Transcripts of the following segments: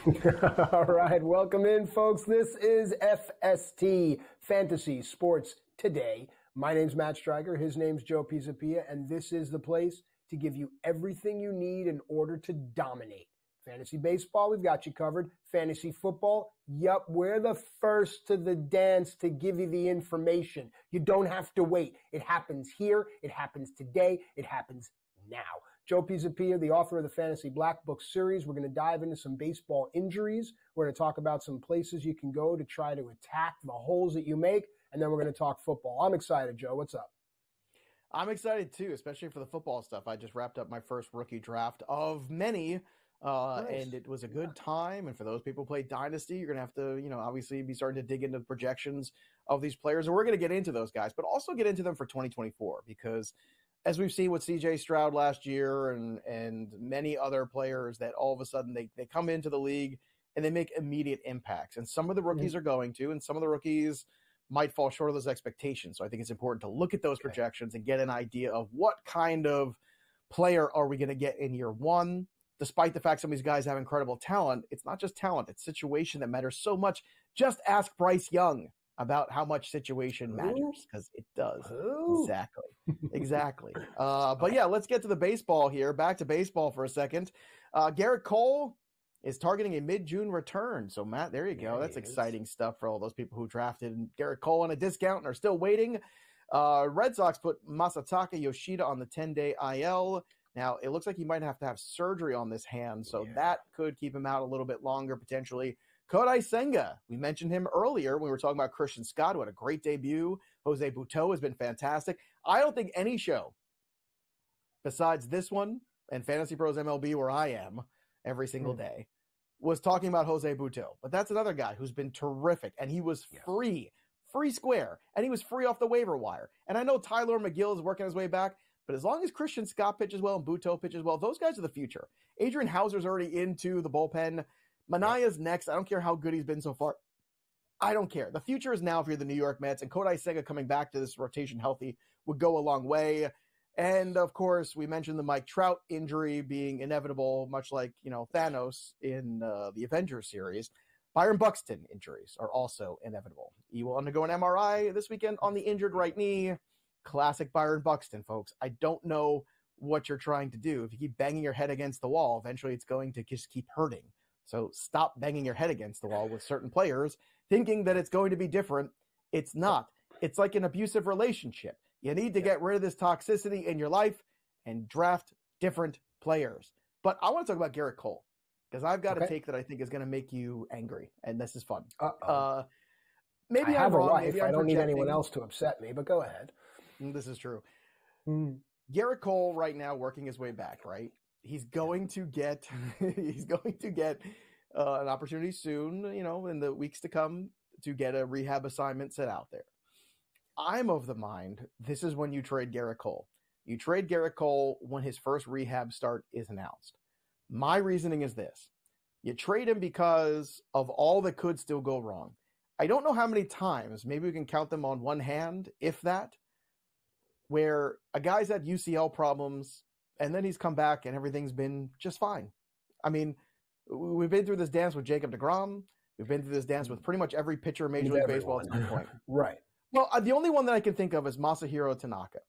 All right, welcome in, folks. This is FST, Fantasy Sports Today. My name's Matt Striker. His name's Joe Pisapia, and this is the place to give you everything you need in order to dominate. Fantasy baseball, we've got you covered. Fantasy football, yup, we're the first to the dance to give you the information. You don't have to wait. It happens here. It happens today. It happens now. Joe Pisapia, the author of the Fantasy Black Book series. We're going to dive into some baseball injuries. We're going to talk about some places you can go to try to attack the holes that you make, and then we're going to talk football. I'm excited, Joe. What's up? I'm excited too, especially for the football stuff. I just wrapped up my first rookie draft of many, nice. And it was a good time. And for those people who play Dynasty, you're going to have to, obviously be starting to dig into the projections of these players. And we're going to get into those guys, but also get into them for 2024 because as we've seen with C.J. Stroud last year and many other players that all of a sudden they come into the league and they make immediate impacts. And some of the rookies are going to, and some of the rookies might fall short of those expectations. So I think it's important to look at those projections and get an idea of what kind of player are we going to get in year one. Despite the fact some of these guys have incredible talent, it's not just talent, it's situation that matters so much. Just ask Bryce Young about how much situation matters, because it does. Ooh. Exactly. But yeah, let's get to the baseball here. Back to baseball for a second. Garrett Cole is targeting a mid-June return. So, Matt, there you go. That's exciting stuff for all those people who drafted Garrett Cole on a discount and are still waiting. Red Sox put Masataka Yoshida on the 10-day IL. Now, it looks like he might have to have surgery on this hand, so that could keep him out a little bit longer, potentially. Kodai Senga, we mentioned him earlier when we were talking about Christian Scott, who had a great debut. Jose Butto has been fantastic. I don't think any show besides this one and Fantasy Pros MLB, where I am every single day, was talking about Jose Butto. But that's another guy who's been terrific, and he was free square, and he was free off the waiver wire. And I know Tyler McGill is working his way back, but as long as Christian Scott pitches well and Butto pitches well, those guys are the future. Adrian Hauser's already into the bullpen. Manaya's next. I don't care how good he's been so far. I don't care. The future is now if you're the New York Mets, and Kodai Senga coming back to this rotation healthy would go a long way. And, of course, we mentioned the Mike Trout injury being inevitable, much like, Thanos in the Avengers series. Byron Buxton injuries are also inevitable. He will undergo an MRI this weekend on the injured right knee. Classic Byron Buxton, folks. I don't know what you're trying to do. If you keep banging your head against the wall, eventually it's going to just keep hurting. So stop banging your head against the wall with certain players, thinking that it's going to be different. It's not. It's like an abusive relationship. You need to get rid of this toxicity in your life and draft different players. But I want to talk about Garrett Cole because I've got a take that I think is going to make you angry, and this is fun. Maybe I have a wife. I don't need anyone else to upset me, but go ahead. This is true. Garrett Cole right now working his way back, right? He's going to get an opportunity soon, in the weeks to come to get a rehab assignment set out there. I'm of the mind, this is when you trade Garrett Cole. You trade Garrett Cole when his first rehab start is announced. My reasoning is this. You trade him because of all that could still go wrong. I don't know how many times, maybe we can count them on one hand, if that, where a guy's had UCL problems and then he's come back and everything's been just fine. I mean, we've been through this dance with Jacob deGrom. We've been through this dance with pretty much every pitcher in Major League Baseball at some point. Right. Well, the only one that I can think of is Masahiro Tanaka.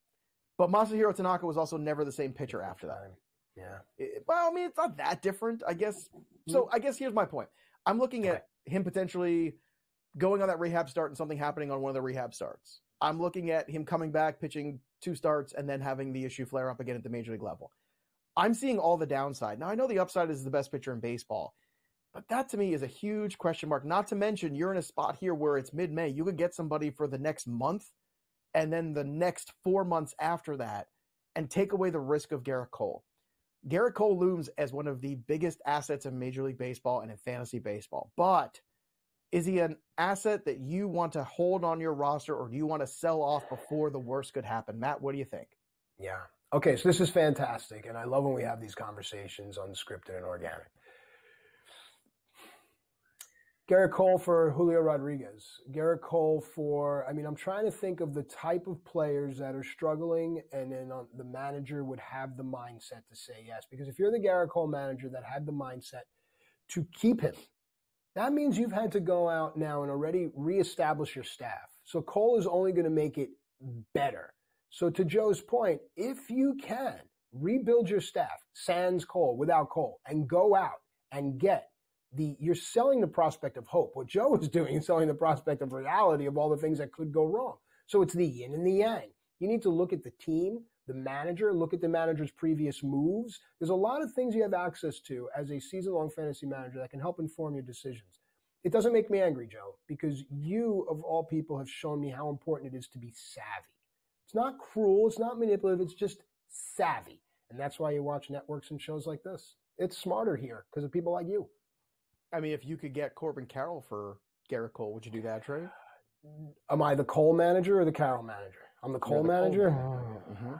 But Masahiro Tanaka was also never the same pitcher after that. Yeah. It's not that different, I guess. So I guess here's my point. I'm looking at him potentially going on that rehab start and something happening on one of the rehab starts. I'm looking at him coming back, pitching 2 starts, and then having the issue flare up again at the Major League level. I'm seeing all the downside. Now, I know the upside is the best pitcher in baseball, but that to me is a huge question mark. Not to mention, you're in a spot here where it's mid-May. You could get somebody for the next month and then the next 4 months after that and take away the risk of Garrett Cole. Garrett Cole looms as one of the biggest assets in Major League Baseball and in fantasy baseball. But is he an asset that you want to hold on your roster, or do you want to sell off before the worst could happen? Matt, what do you think? Yeah. Okay, so this is fantastic, and I love when we have these conversations unscripted and organic. Garrett Cole for Julio Rodriguez. Garrett Cole for, I'm trying to think of the type of players that are struggling, and then the manager would have the mindset to say yes. Because if you're the Garrett Cole manager that had the mindset to keep him. That means you've had to go out now and already reestablish your staff. So Cole is only going to make it better. So to Joe's point, if you can rebuild your staff, sans Cole, without Cole, and go out and get you're selling the prospect of hope. What Joe is doing is selling the prospect of reality of all the things that could go wrong. So it's the yin and the yang. You need to look at the team, the manager, look at the manager's previous moves. There's a lot of things you have access to as a season-long fantasy manager that can help inform your decisions. It doesn't make me angry, Joe, because you, of all people, have shown me how important it is to be savvy. It's not cruel, it's not manipulative, it's just savvy. And that's why you watch networks and shows like this. It's smarter here because of people like you. I mean, if you could get Corbin Carroll for Garrett Cole, would you do that trade? Am I the Cole manager or the Carroll manager? I'm the Cole manager. Mm-hmm.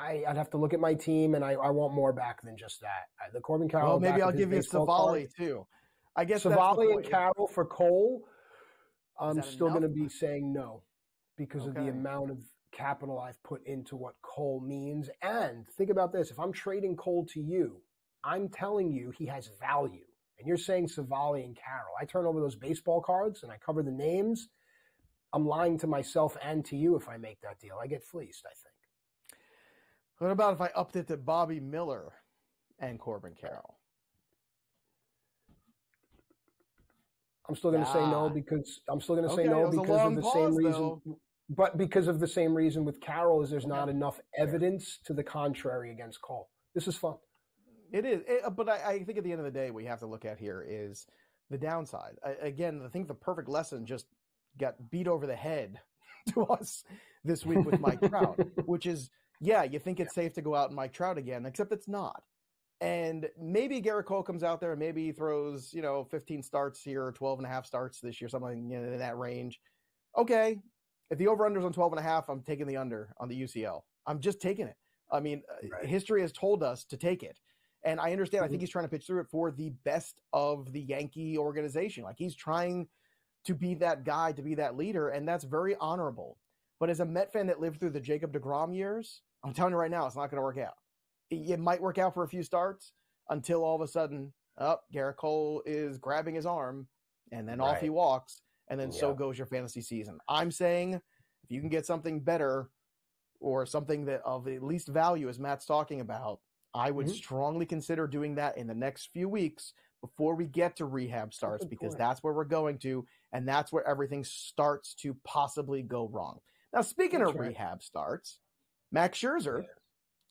I'd have to look at my team, and I want more back than just that. The Corbin Carroll. Well, maybe I'll give you Savali too. I guess Savali and Carroll for Cole. I'm still going to be saying no because of the amount of capital I've put into what Cole means. And think about this: if I'm trading Cole to you, I'm telling you he has value. And you're saying Savali and Carroll. I turn over those baseball cards and I cover the names. I'm lying to myself and to you if I make that deal. I get fleeced, I think. What about if I upped it to Bobby Miller and Corbin Carroll? I'm still going to say no because because of the same reason. But because of the same reason with Carroll is there's not enough evidence to the contrary against Cole. This is fun. It is, but I think at the end of the day, what you have to look at here is the downside. Again, I think the perfect lesson just got beat over the head to us this week with Mike Trout, which is, you think it's safe to go out and Mike Trout again, except it's not. And maybe Garrett Cole comes out there and maybe he throws, 15 starts here or 12 and a half starts this year, something in that range. Okay, if the over-under is on 12 and a half, I'm taking the under on the UCL. I'm just taking it. I mean, history has told us to take it. And I understand, I think he's trying to pitch through it for the best of the Yankee organization. Like he's trying to be that guy, to be that leader, and that's very honorable. But as a Met fan that lived through the Jacob deGrom years, I'm telling you right now, it's not going to work out. It might work out for a few starts until all of a sudden, Garrett Cole is grabbing his arm, and then off he walks, and then so goes your fantasy season. I'm saying if you can get something better or something that of the least value, as Matt's talking about, I would strongly consider doing that in the next few weeks before we get to rehab starts, because that's where we're going to, and that's where everything starts to possibly go wrong. Now, speaking of rehab starts, Max Scherzer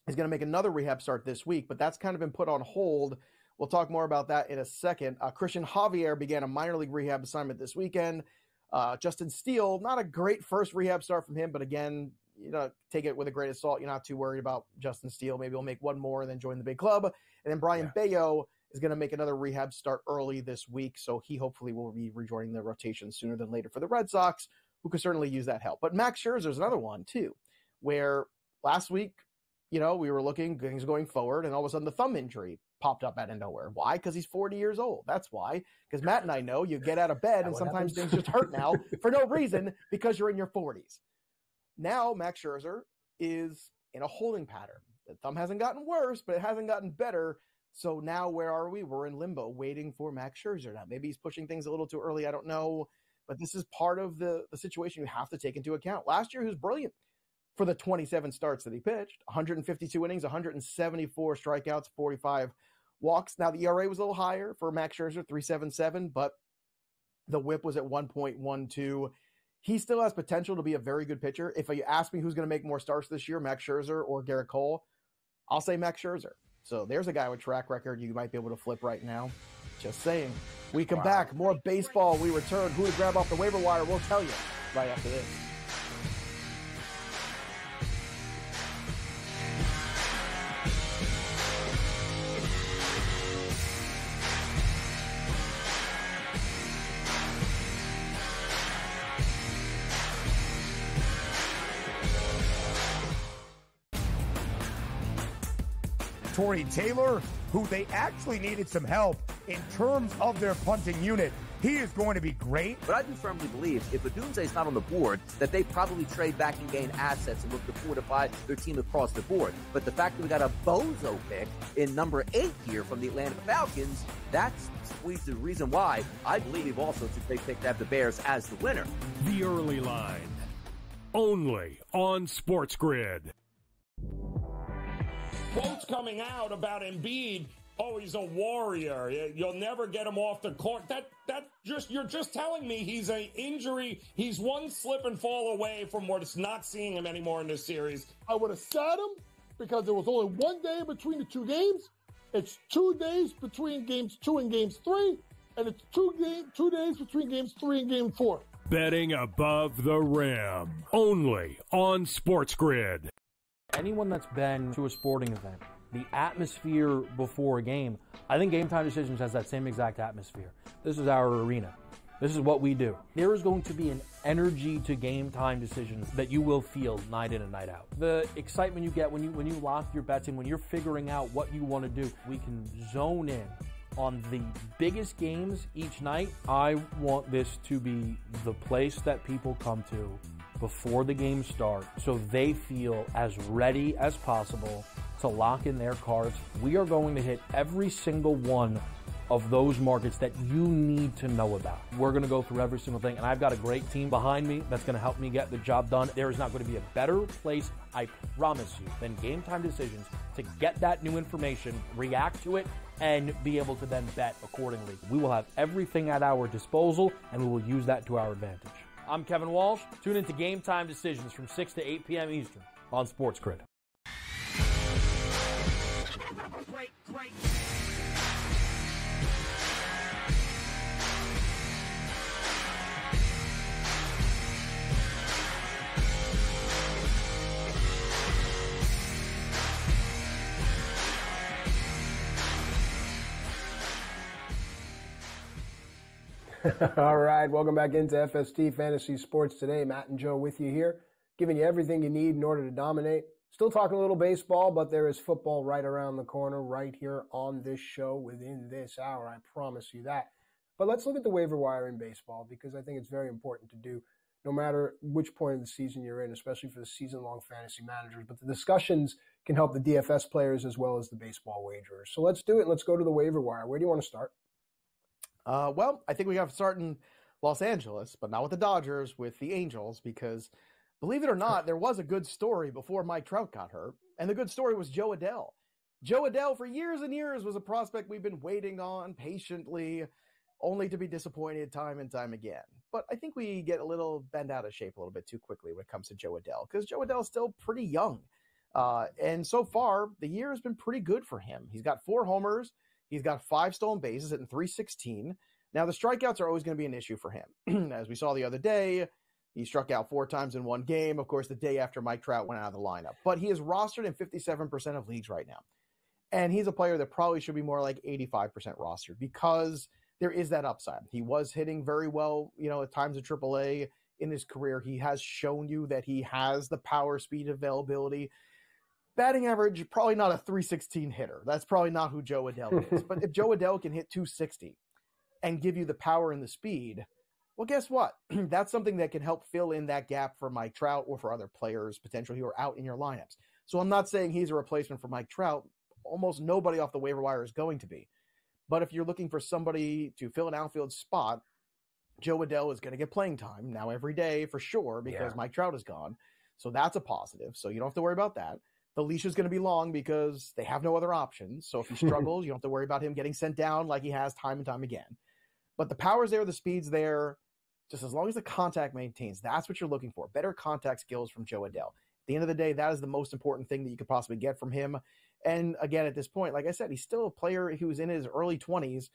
is going to make another rehab start this week, but that's kind of been put on hold. We'll talk more about that in a second. Christian Javier began a minor league rehab assignment this weekend. Justin Steele, not a great first rehab start from him, but again, take it with a grain of salt. You're not too worried about Justin Steele. Maybe he'll make one more and then join the big club. And then Brian Bayo is going to make another rehab start early this week. So he hopefully will be rejoining the rotation sooner than later for the Red Sox, who could certainly use that help. But Max Scherzer is another one too, where last week, we were looking, things going forward, and all of a sudden the thumb injury popped up out of nowhere. Why? Because he's 40 years old. That's why. Because Matt and I know you get out of bed and sometimes things just hurt now for no reason because you're in your 40s. Now, Max Scherzer is in a holding pattern. The thumb hasn't gotten worse, but it hasn't gotten better. So now where are we? We're in limbo waiting for Max Scherzer. Now, maybe he's pushing things a little too early. I don't know. But this is part of the situation you have to take into account. Last year, he was brilliant for the 27 starts that he pitched. 152 innings, 174 strikeouts, 45 walks. Now, the ERA was a little higher for Max Scherzer, 3.77, but the whip was at 1.12. He still has potential to be a very good pitcher. If you ask me who's going to make more starts this year, Max Scherzer or Garrett Cole, I'll say Max Scherzer. So there's a guy with track record you might be able to flip right now. Just saying. We come back. More baseball. We return. Who to grab off the waiver wire, we'll tell you right after this. Torrey Taylor, who they actually needed some help in terms of their punting unit. He is going to be great. But I do firmly believe if Odunze's not on the board, that they probably trade back and gain assets and look to fortify their team across the board. But the fact that we got a bozo pick in number 8 here from the Atlanta Falcons, that's squeeze the reason why I believe also they picked up the Bears as the winner. The Early Line, only on SportsGrid. Quotes coming out about Embiid. Oh, he's a warrior. You'll never get him off the court. You're just telling me he's an injury. He's one slip and fall away from what's not seeing him anymore in this series. I would have sat him because there was only 1 day between the two games. It's 2 days between games 2 and games 3, and it's 2 days between games 3 and game 4. Betting above the rim, only on SportsGrid. Anyone that's been to a sporting event, the atmosphere before a game, I think Game Time Decisions has that same exact atmosphere. This is our arena. This is what we do. There is going to be an energy to Game Time Decisions that you will feel night in and night out. The excitement you get when you lock your bets in, when you're figuring out what you want to do, we can zone in on the biggest games each night. I want this to be the place that people come to before the games start so they feel as ready as possible to lock in their cards. We are going to hit every single one of those markets that you need to know about. We're going to go through every single thing, and I've got a great team behind me that's going to help me get the job done. There is not going to be a better place, I promise you, than Game Time Decisions to get that new information, react to it, and be able to then bet accordingly. We will have everything at our disposal, and we will use that to our advantage. I'm Kevin Walsh. Tune into Game Time Decisions from 6 to 8 p.m. Eastern on SportsGrid. Great. All right, welcome back into FST Fantasy Sports Today. Matt and Joe with you here, giving you everything you need in order to dominate. Still talking a little baseball, but there is football right around the corner right here on this show within this hour. I promise you that. But let's look at the waiver wire in baseball because I think it's very important to do no matter which point of the season you're in, especially for the season-long fantasy managers. But the discussions can help the DFS players as well as the baseball wagerers. So let's do it. Let's go to the waiver wire. Where do you want to start? Well, I think we have to start in Los Angeles, but not with the Dodgers, with the Angels, because believe it or not, there was a good story before Mike Trout got hurt, and the good story was Joe Adell. Joe Adell, for years and years, was a prospect we've been waiting on patiently, only to be disappointed time and time again. But I think we get a little bent out of shape a little bit too quickly when it comes to Joe Adell, because Joe Adell is still pretty young. And so far, the year has been pretty good for him. He's got 4 homers. He's got 5 stolen bases at 316. Now, the strikeouts are always going to be an issue for him. As we saw the other day, he struck out 4 times in one game, of course, the day after Mike Trout went out of the lineup. But he is rostered in 57% of leagues right now. And he's a player that probably should be more like 85% rostered because there is that upside. He was hitting very well, at times in AAA in his career. He has shown you that he has the power, speed, availability. Batting average, probably not a 316 hitter. That's probably not who Joe Adell is. But if Joe Adell can hit 260 and give you the power and the speed, well, guess what? That's something that can help fill in that gap for Mike Trout or for other players potentially who are out in your lineups. So I'm not saying he's a replacement for Mike Trout. Almost nobody off the waiver wire is going to be. But if you're looking for somebody to fill an outfield spot, Joe Adell is going to get playing time now every day for sure because Mike Trout is gone. So that's a positive. So you don't have to worry about that. The leash is going to be long because they have no other options. So if he struggles, you don't have to worry about him getting sent down like he has time and time again. But the power's there, the speed's there. Just as long as the contact maintains, that's what you're looking for. Better contact skills from Joe Adell. At the end of the day, that is the most important thing that you could possibly get from him. And again, at this point, like I said, he's still a player who's in his early 20s.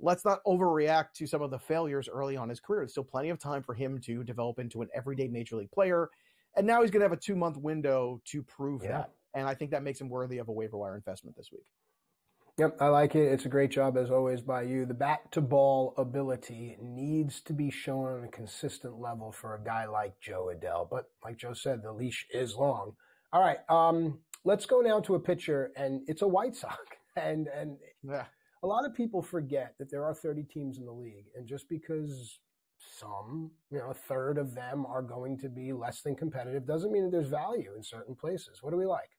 Let's not overreact to some of the failures early on in his career. There's still plenty of time for him to develop into an everyday major league player. And now he's going to have a 2-month window to prove that. And I think that makes him worthy of a waiver wire investment this week. Yep, I like it. It's a great job, as always, by you. The bat-to-ball ability needs to be shown on a consistent level for a guy like Joe Adell. But like Joe said, the leash is long. All right, let's go now to a pitcher, and it's a White Sox. And a lot of people forget that there are 30 teams in the league. And just because some, a third of them are going to be less than competitive doesn't mean that there's value in certain places. What do we like?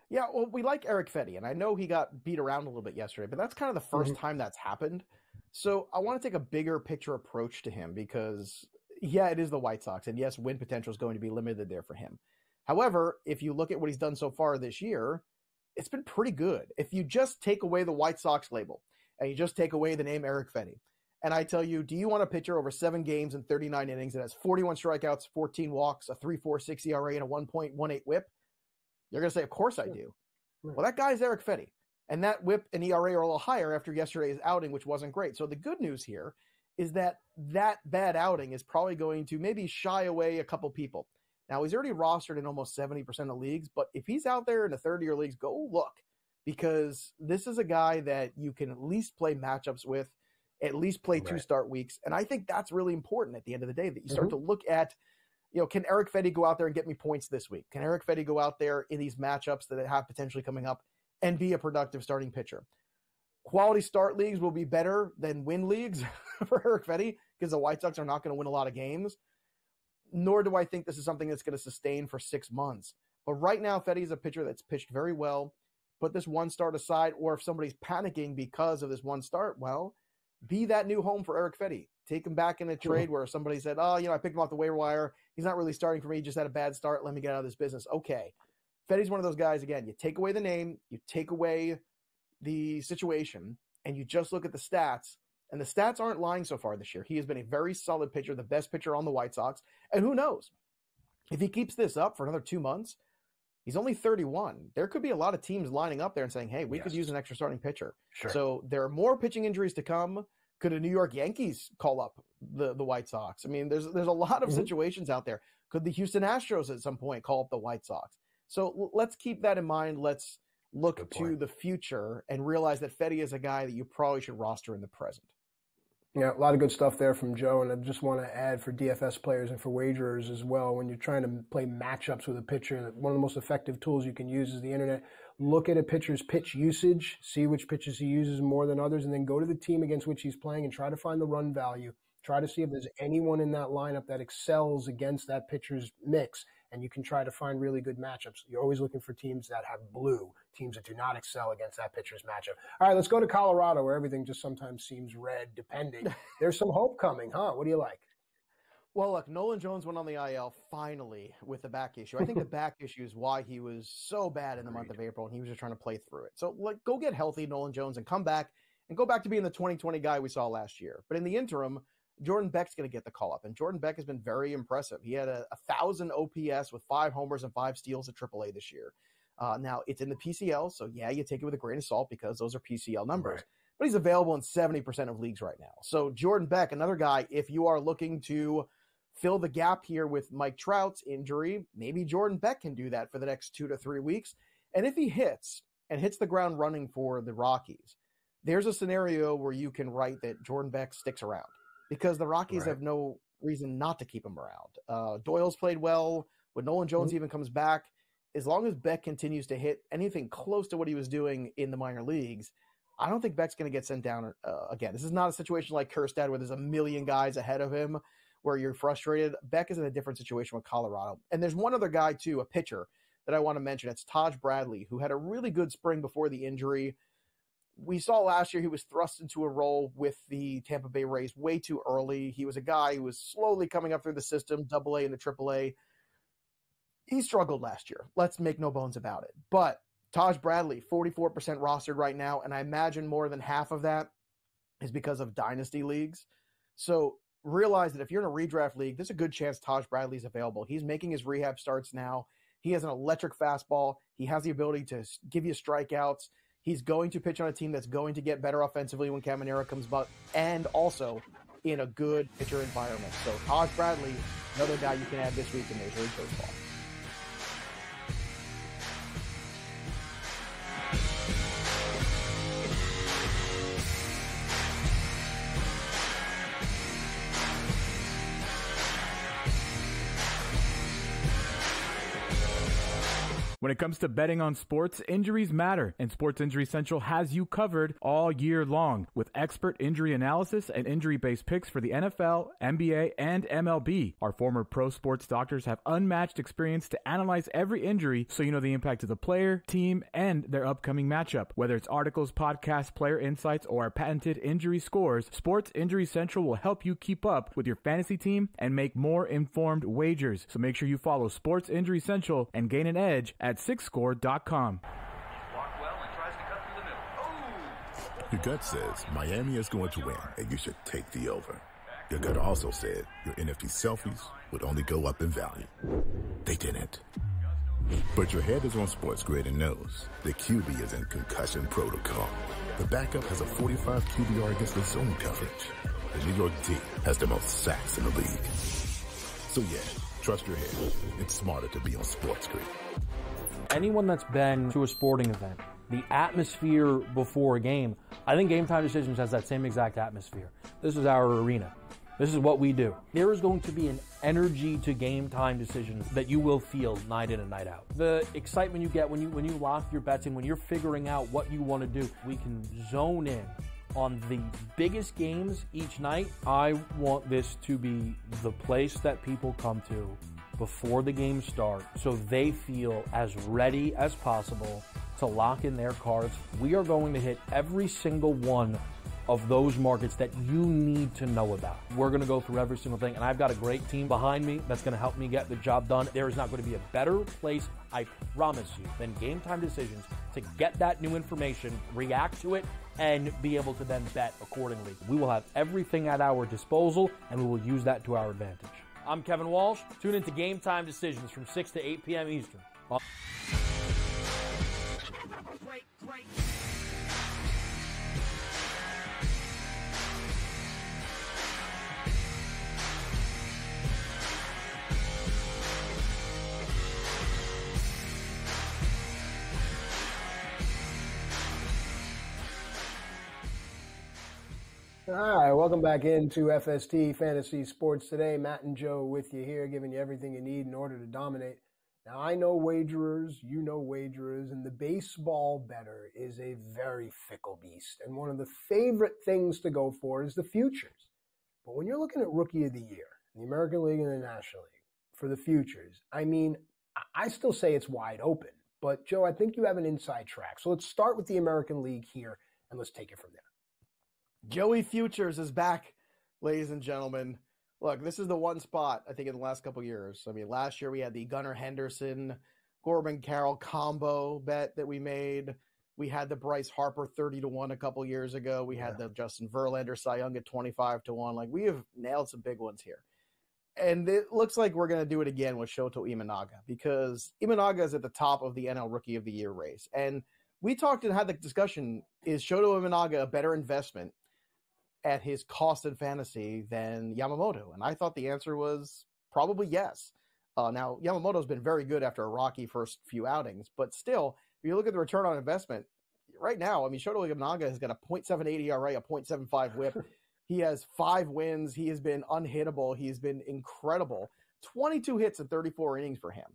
Yeah, well, we like Eric Fetty, and I know he got beat around a little bit yesterday, but that's kind of the first time that's happened. So I want to take a bigger picture approach to him because, yeah, it is the White Sox, and yes, win potential is going to be limited there for him. However, if you look at what he's done so far this year, it's been pretty good. If you just take away the White Sox label and you just take away the name Eric Fetty, and I tell you, do you want a pitcher over 7 games and 39 innings that has 41 strikeouts, 14 walks, a 3.46 ERA, and a 1.18 whip? You're going to say, of course I do. Well, that guy's Eric Fetty. And that whip and ERA are a little higher after yesterday's outing, which wasn't great. So the good news here is that bad outing is probably going to maybe shy away a couple people. Now, he's already rostered in almost 70% of leagues, but if he's out there in the third-year leagues, go look, because this is a guy that you can at least play matchups with, at least play 2 start weeks. And I think that's really important at the end of the day, that you start to look at, can Eric Fetty go out there and get me points this week? Can Eric Fetty go out there in these matchups that have potentially coming up and be a productive starting pitcher? Quality start leagues will be better than win leagues for Eric Fetty because the White Sox are not going to win a lot of games. Nor do I think this is something that's going to sustain for 6 months. But right now, Fetty is a pitcher that's pitched very well. Put this one start aside, or if somebody's panicking because of this one start, well, be that new home for Eric Fetty. Take him back in a trade where somebody said, I picked him off the waiver wire. He's not really starting for me. He just had a bad start. Let me get out of this business. Okay. Fetty's one of those guys, again, you take away the name, you take away the situation, and you just look at the stats. And the stats aren't lying so far this year. He has been a very solid pitcher, the best pitcher on the White Sox. And who knows? If he keeps this up for another 2 months, he's only 31. There could be a lot of teams lining up there and saying, hey, we could use an extra starting pitcher. Sure. So there are more pitching injuries to come. Could a New York Yankees call up the White Sox? I mean, there's a lot of situations out there. Could the Houston Astros at some point call up the White Sox? So let's keep that in mind. Let's look to the future and realize that Fetty is a guy that you probably should roster in the present. Yeah, a lot of good stuff there from Joe, and I just want to add for DFS players and for wagerers as well, when you're trying to play matchups with a pitcher, one of the most effective tools you can use is the internet. Look at a pitcher's pitch usage, see which pitches he uses more than others, and then go to the team against which he's playing and try to find the run value. Try to see if there's anyone in that lineup that excels against that pitcher's mix, and you can try to find really good matchups. You're always looking for teams that have blue, teams that do not excel against that pitcher's matchup. All right, let's go to Colorado, where everything just sometimes seems red, depending. There's some hope coming, huh? What do you like? Well, look, Nolan Jones went on the IL finally with the back issue. I think the back issue is why he was so bad in the month of April, and he was just trying to play through it. So, go get healthy, Nolan Jones, and come back and go back to being the 2020 guy we saw last year. But in the interim, Jordan Beck's going to get the call-up, and Jordan Beck has been very impressive. He had a 1,000 OPS with 5 homers and 5 steals at AAA this year. Now, it's in the PCL, so yeah, you take it with a grain of salt because those are PCL numbers. Right. But he's available in 70% of leagues right now. So Jordan Beck, another guy, if you are looking to fill the gap here with Mike Trout's injury, maybe Jordan Beck can do that for the next 2 to 3 weeks. And if he hits the ground running for the Rockies, there's a scenario where you can write that Jordan Beck sticks around, because the Rockies have no reason not to keep him around. Doyle's played well. When Nolan Jones even comes back, as long as Beck continues to hit anything close to what he was doing in the minor leagues, I don't think Beck's going to get sent down again. This is not a situation like Kjerstad where there's a million guys ahead of him where you're frustrated. Beck is in a different situation with Colorado. And there's one other guy, too, a pitcher, that I want to mention. It's Taj Bradley, who had a really good spring before the injury. We saw last year he was thrust into a role with the Tampa Bay Rays way too early. He was a guy who was slowly coming up through the system, AA and the AAA. He struggled last year. Let's make no bones about it. But Taj Bradley, 44% rostered right now, and I imagine more than half of that is because of dynasty leagues. So realize that if you're in a redraft league, there's a good chance Taj Bradley's available. He's making his rehab starts now. He has an electric fastball. He has the ability to give you strikeouts. He's going to pitch on a team that's going to get better offensively when Caminero comes back, and also in a good pitcher environment. So Taj Bradley, another guy you can add this week in Major League Baseball. When it comes to betting on sports, injuries matter, and Sports Injury Central has you covered all year long with expert injury analysis and injury-based picks for the NFL, NBA, and MLB. Our former pro sports doctors have unmatched experience to analyze every injury so you know the impact of the player, team, and their upcoming matchup. Whether it's articles, podcasts, player insights, or our patented injury scores, Sports Injury Central will help you keep up with your fantasy team and make more informed wagers. So make sure you follow Sports Injury Central and gain an edge at sixscore.com. Your gut says Miami is going to win, and you should take the over. Your gut also said your NFT selfies would only go up in value. They didn't. But your head is on SportsGrid and knows the QB is in concussion protocol. The backup has a 45 QBR against the zone coverage. The New York D has the most sacks in the league. So yeah, trust your head. It's smarter to be on SportsGrid. Anyone that's been to a sporting event, the atmosphere before a game, I think Game Time Decisions has that same exact atmosphere. This is our arena. This is what we do. There is going to be an energy to Game Time Decisions that you will feel night in and night out. The excitement you get when you lock your bets in, when you're figuring out what you want to do, we can zone in on the biggest games each night. I want this to be the place that people come to before the games start so they feel as ready as possible to lock in their cards. We are going to hit every single one of those markets that you need to know about. We're going to go through every single thing, and I've got a great team behind me that's going to help me get the job done. There is not going to be a better place, I promise you, than Game Time Decisions to get that new information, react to it, and be able to then bet accordingly. We will have everything at our disposal, and we will use that to our advantage. I'm Kevin Walsh. Tune into Game Time Decisions from 6 to 8 p.m. Eastern. All right, welcome back into FST Fantasy Sports Today. Matt and Joe with you here, giving you everything you need in order to dominate. Now, I know wagerers, you know wagerers, and the baseball bettor is a very fickle beast. And one of the favorite things to go for is the futures. But when you're looking at Rookie of the Year, in the American League and the National League, for the futures, I mean, I still say it's wide open. But, Joe, I think you have an inside track. So let's start with the American League here, and let's take it from there. Joey Futures is back, ladies and gentlemen. Look, this is the one spot, I think, in the last couple of years. I mean, last year we had the Gunnar Henderson, Corbin Carroll combo bet that we made. We had the Bryce Harper 30-1 a couple years ago. We had the Justin Verlander Cy Young at 25-1. Like, we have nailed some big ones here. And it looks like we're going to do it again with Shota Imanaga, because Imanaga is at the top of the NL Rookie of the Year race. And we talked and had the discussion, is Shota Imanaga a better investment at his cost in fantasy than Yamamoto? And I thought the answer was probably yes. Now, Yamamoto's been very good after a rocky first few outings, but still, if you look at the return on investment right now, I mean, Shota Imanaga has got a .78 ERA, a .75 whip. He has 5 wins. He has been unhittable. He's been incredible. 22 hits in 34 innings for him.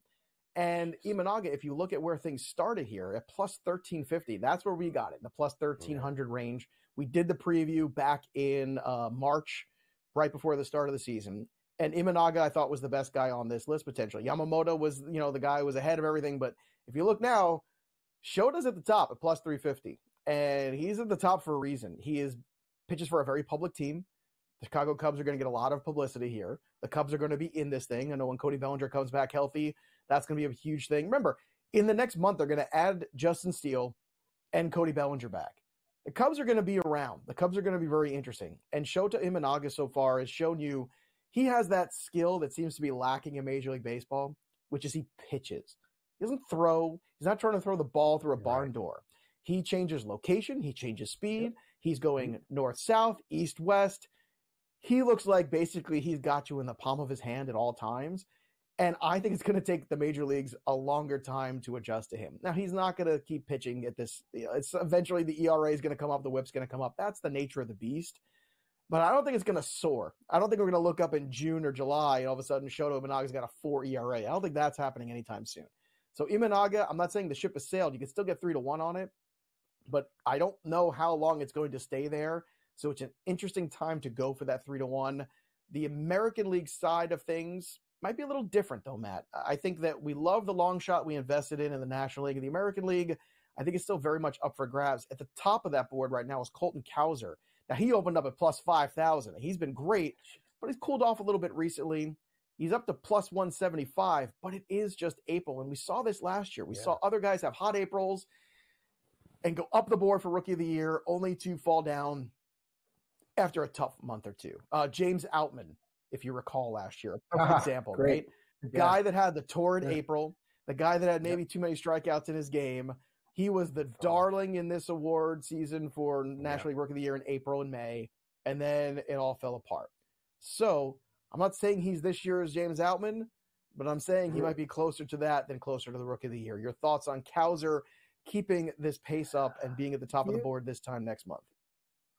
And Imanaga, if you look at where things started here at plus 1350, that's where we got it, in the plus 1300 range. We did the preview back in March, right before the start of the season. And Imanaga, I thought, was the best guy on this list potentially. Yamamoto was, the guy who was ahead of everything. But if you look now, Shota's at the top at plus 350. And he's at the top for a reason. He pitches for a very public team. The Chicago Cubs are going to get a lot of publicity here. The Cubs are going to be in this thing. I know when Cody Bellinger comes back healthy, that's going to be a huge thing. Remember, in the next month, they're going to add Justin Steele and Cody Bellinger back. The Cubs are going to be around. The Cubs are going to be very interesting. And Shota Imanaga so far has shown you he has that skill that seems to be lacking in Major League Baseball, which is he pitches. He doesn't throw. He's not trying to throw the ball through a barn door. He changes location. He changes speed. He's going north-south, east-west. He looks like basically he's got you in the palm of his hand at all times. And I think it's going to take the major leagues a longer time to adjust to him. Now, he's not going to keep pitching at this. It's eventually the ERA is going to come up. The whip's going to come up. That's the nature of the beast. But I don't think it's going to soar. I don't think we're going to look up in June or July and all of a sudden Shota Imanaga's got a 4 ERA. I don't think that's happening anytime soon. So Imanaga, I'm not saying the ship has sailed. You can still get 3-1 on it, but I don't know how long it's going to stay there. So it's an interesting time to go for that 3-1. The American League side of things might be a little different, though, Matt. I think that we love the long shot we invested in the National League. And the American League, I think, is still very much up for grabs. At the top of that board right now is Colton Cowser. Now, he opened up at plus 5,000. He's been great, but he's cooled off a little bit recently. He's up to plus 175, but it is just April. And we saw this last year. We saw other guys have hot Aprils and go up the board for Rookie of the Year, only to fall down after a tough month or two. James Outman, if you recall last year, a perfect example, right? The guy that had the torrid April, the guy that had maybe too many strikeouts in his game. He was the darling in this award season for National League Rookie of the Year in April and May, and then it all fell apart. So I'm not saying he's this year's James Outman, but I'm saying he might be closer to that than closer to the Rookie of the Year. Your thoughts on Cowser keeping this pace up and being at the top of the board this time next month?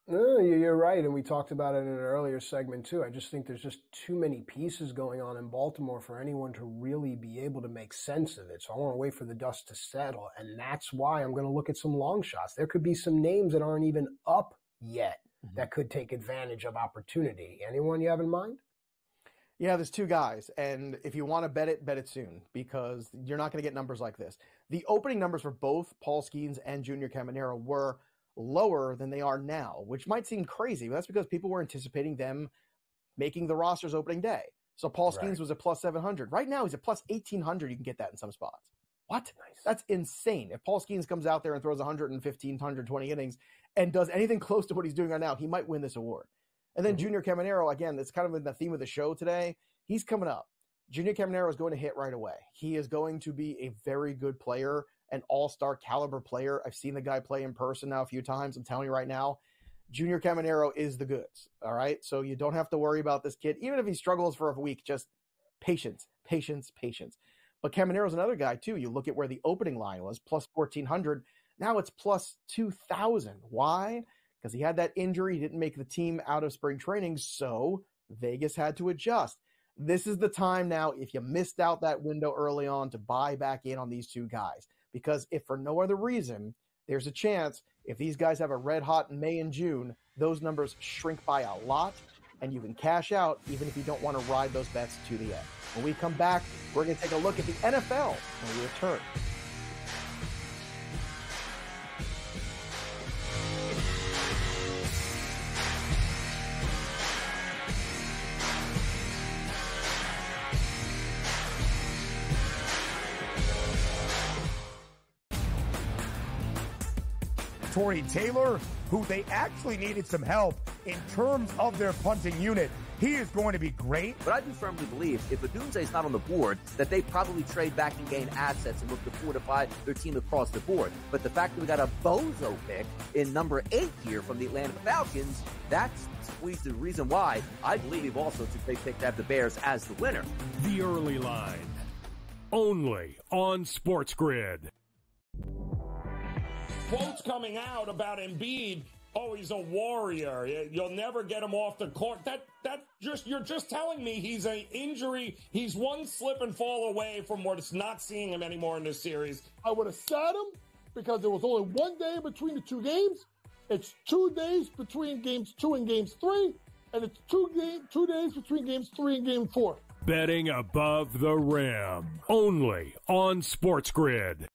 No, you're right, and we talked about it in an earlier segment too. I just think there's just too many pieces going on in Baltimore for anyone to really be able to make sense of it. So I want to wait for the dust to settle, and that's why I'm going to look at some long shots. There could be some names that aren't even up yet that could take advantage of opportunity. Anyone you have in mind? Yeah, there's two guys, and if you want to bet it soon, because you're not going to get numbers like this. The opening numbers for both Paul Skeens and Junior Caminero were lower than they are now, which might seem crazy, but that's because people were anticipating them making the rosters opening day. So Paul Skeens was at plus 700. Right now, he's at plus 1,800. You can get that in some spots. What? Nice. That's insane. If Paul Skeens comes out there and throws 115, 120 innings and does anything close to what he's doing right now, he might win this award. And then Junior Caminero, again, that's kind of in the theme of the show today. He's coming up. Junior Caminero is going to hit right away. He is going to be a very good player, an all-star caliber player. I've seen the guy play in person now a few times. I'm telling you right now, Junior Caminero is the goods. All right. So you don't have to worry about this kid. Even if he struggles for a week, just patience. But Caminero's another guy too. You look at where the opening line was, plus 1,400. Now it's plus 2,000. Why? Because he had that injury. He didn't make the team out of spring training. So Vegas had to adjust. This is the time now, if you missed out that window early on, to buy back in on these two guys. Because if for no other reason, there's a chance if these guys have a red hot in May and June, those numbers shrink by a lot, and you can cash out even if you don't want to ride those bets to the end. When we come back, we're going to take a look at the NFL when we return. Tory Taylor, who they actually needed some help in terms of their punting unit. He is going to be great. But I do firmly believe if Odunze is not on the board, that they probably trade back and gain assets and look to fortify their team across the board. But the fact that we got a bozo pick in number 8 here from the Atlanta Falcons, that's the reason why I believe also they picked to have the Bears as the winner. The Early Line, only on SportsGrid. Quotes coming out about Embiid. Oh, he's a warrior. You'll never get him off the court. You're just telling me he's an injury. He's one slip and fall away from not seeing him anymore in this series. I would have sat him because there was only 1 day between the two games. It's 2 days between games 2 and games 3, and it's 2 days between games 3 and game 4. Betting above the rim, only on SportsGrid.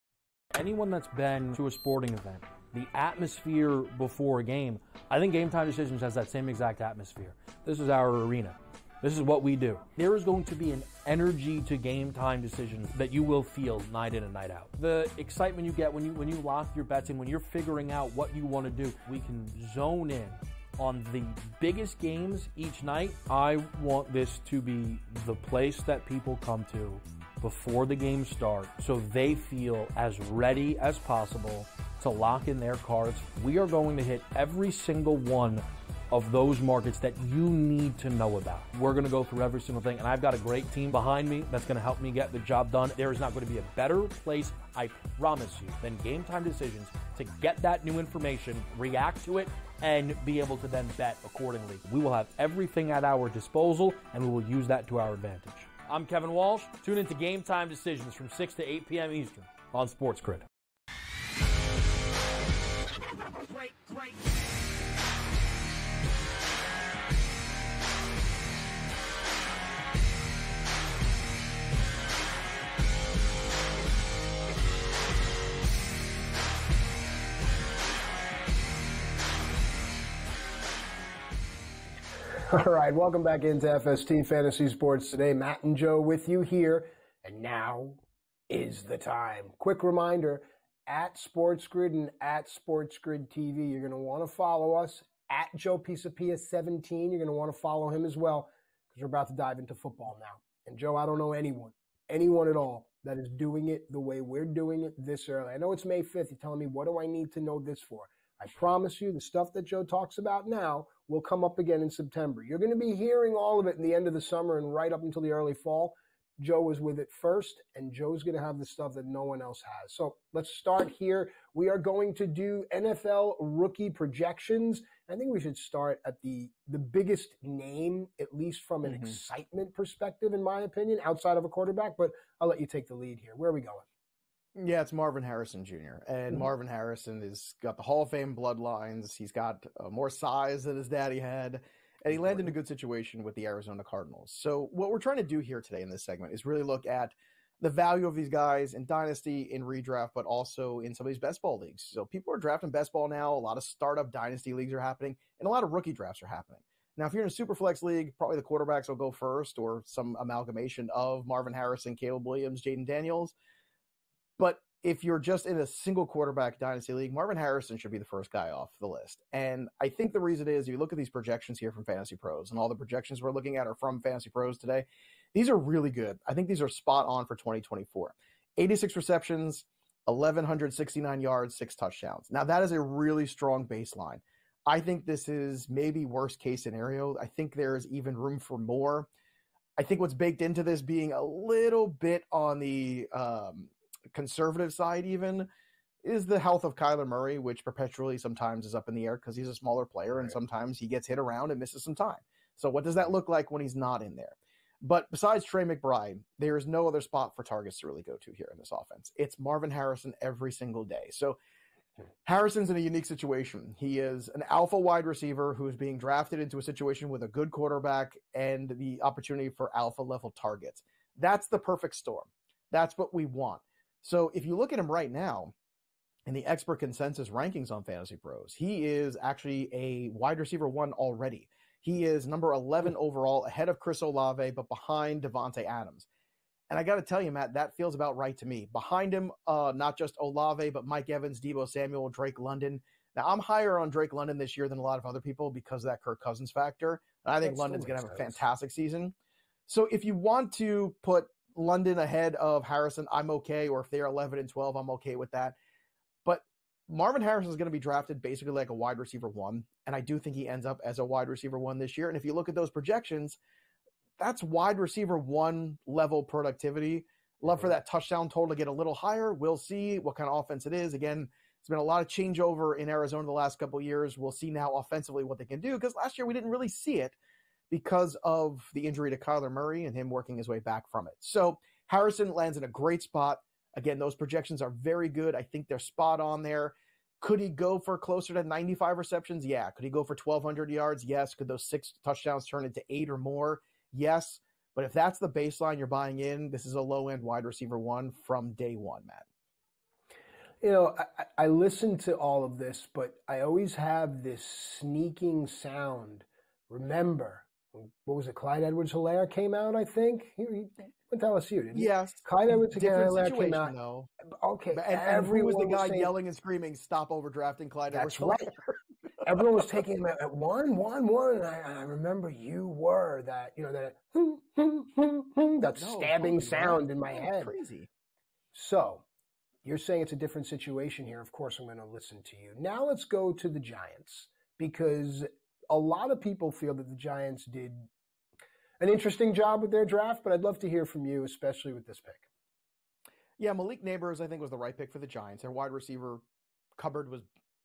Anyone that's been to a sporting event, the atmosphere before a game, I think Game Time Decisions has that same exact atmosphere. This is our arena. This is what we do. There is going to be an energy to Game Time Decisions that you will feel night in and night out. The excitement you get when you lock your bets in, when you're figuring out what you want to do, we can zone in on the biggest games each night. I want this to be the place that people come to before the games start so they feel as ready as possible to lock in their cards. We are going to hit every single one of those markets that you need to know about. We're going to go through every single thing, and I've got a great team behind me that's going to help me get the job done. There is not going to be a better place, I promise you, than Game Time Decisions to get that new information, react to it, and be able to then bet accordingly. We will have everything at our disposal, and we will use that to our advantage. I'm Kevin Walsh. Tune into Game Time Decisions from 6 to 8 p.m. Eastern on SportsGrid. All right, welcome back into FST Fantasy Sports today. Matt and Joe with you here, and now is the time. Quick reminder, at SportsGrid and at SportsGrid TV, you're going to want to follow us. At Joe Pisapia 17, you're going to want to follow him as well, because we're about to dive into football now. And Joe, I don't know anyone at all, that is doing it the way we're doing it this early. I know it's May 5th. You're telling me, what do I need to know this for? I promise you, the stuff that Joe talks about now will come up again in September. You're going to be hearing all of it in the end of the summer and right up until the early fall. Joe was with it first, and Joe's going to have the stuff that no one else has. So let's start here. We are going to do NFL rookie projections. I think we should start at the biggest name, at least from an excitement perspective, in my opinion, outside of a quarterback. But I'll let you take the lead here. Where are we going? Yeah, it's Marvin Harrison Jr. And Marvin Harrison has got the Hall of Fame bloodlines. He's got more size than his daddy had. And he landed in a good situation with the Arizona Cardinals. So what we're trying to do here today in this segment is really look at the value of these guys in Dynasty, in redraft, but also in some of these best ball leagues. So people are drafting best ball now. A lot of startup Dynasty leagues are happening, and a lot of rookie drafts are happening. Now, if you're in a Superflex league, probably the quarterbacks will go first, or some amalgamation of Marvin Harrison, Caleb Williams, Jaden Daniels. But if you're just in a single quarterback Dynasty league, Marvin Harrison should be the first guy off the list. And I think the reason is, you look at these projections here from Fantasy Pros, and all the projections we're looking at are from Fantasy Pros today. These are really good. I think these are spot on for 2024. 86 receptions, 1,169 yards, 6 touchdowns. Now, that is a really strong baseline. I think this is maybe worst case scenario. I think there is even room for more. I think what's baked into this being a little bit on the conservative side even is the health of Kyler Murray, which perpetually sometimes is up in the air because he's a smaller player, and sometimes he gets hit around and misses some time. So what does that look like when he's not in there? But besides Trey McBride, there is no other spot for targets to really go to here in this offense. It's Marvin Harrison every single day. So Harrison's in a unique situation. He is an alpha wide receiver who is being drafted into a situation with a good quarterback and the opportunity for alpha level targets. That's the perfect storm. That's what we want. So if you look at him right now in the expert consensus rankings on Fantasy Pros, he is actually a wide receiver 1 already. He is number 11 overall, ahead of Chris Olave, but behind Devontae Adams. And I got to tell you, Matt, that feels about right to me. Behind him, not just Olave, but Mike Evans, Deebo Samuel, Drake London. Now, I'm higher on Drake London this year than a lot of other people because of that Kirk Cousins factor. And I think London's going to have a fantastic season. So if you want to put London ahead of Harrison, I'm okay. Or if they're 11 and 12, I'm okay with that. But Marvin Harrison is going to be drafted basically like a wide receiver 1. And I do think he ends up as a wide receiver 1 this year. And if you look at those projections, that's wide receiver 1 level productivity. Love for that touchdown total to get a little higher. We'll see what kind of offense it is. Again, there's been a lot of changeover in Arizona the last couple of years. We'll see now offensively what they can do, because last year we didn't really see it because of the injury to Kyler Murray and him working his way back from it. So Harrison lands in a great spot. Again, those projections are very good. I think they're spot on there. Could he go for closer to 95 receptions? Yeah. Could he go for 1,200 yards? Yes. Could those 6 touchdowns turn into 8 or more? Yes. But if that's the baseline you're buying in, this is a low-end wide receiver 1 from day 1, Matt. You know, I listen to all of this, but I always have this sneaking sound. Remember, what was it? Clyde Edwards-Helaire came out, I think. He went to LSU, didn't he? Yes. Clyde Edwards-Helaire came out. Though. Okay. And who was the guy yelling and screaming, "Stop overdrafting Clyde Edwards-Helaire"? That's right. Everyone was taking him at 1, and I remember you were that, that stabbing sound in my head. Crazy. So, you're saying it's a different situation here. Of course, I'm going to listen to you. Now let's go to the Giants, because a lot of people feel that the Giants did an interesting job with their draft, but I'd love to hear from you, especially with this pick. Yeah, Malik Neighbors, I think, was the right pick for the Giants. Their wide receiver cupboard was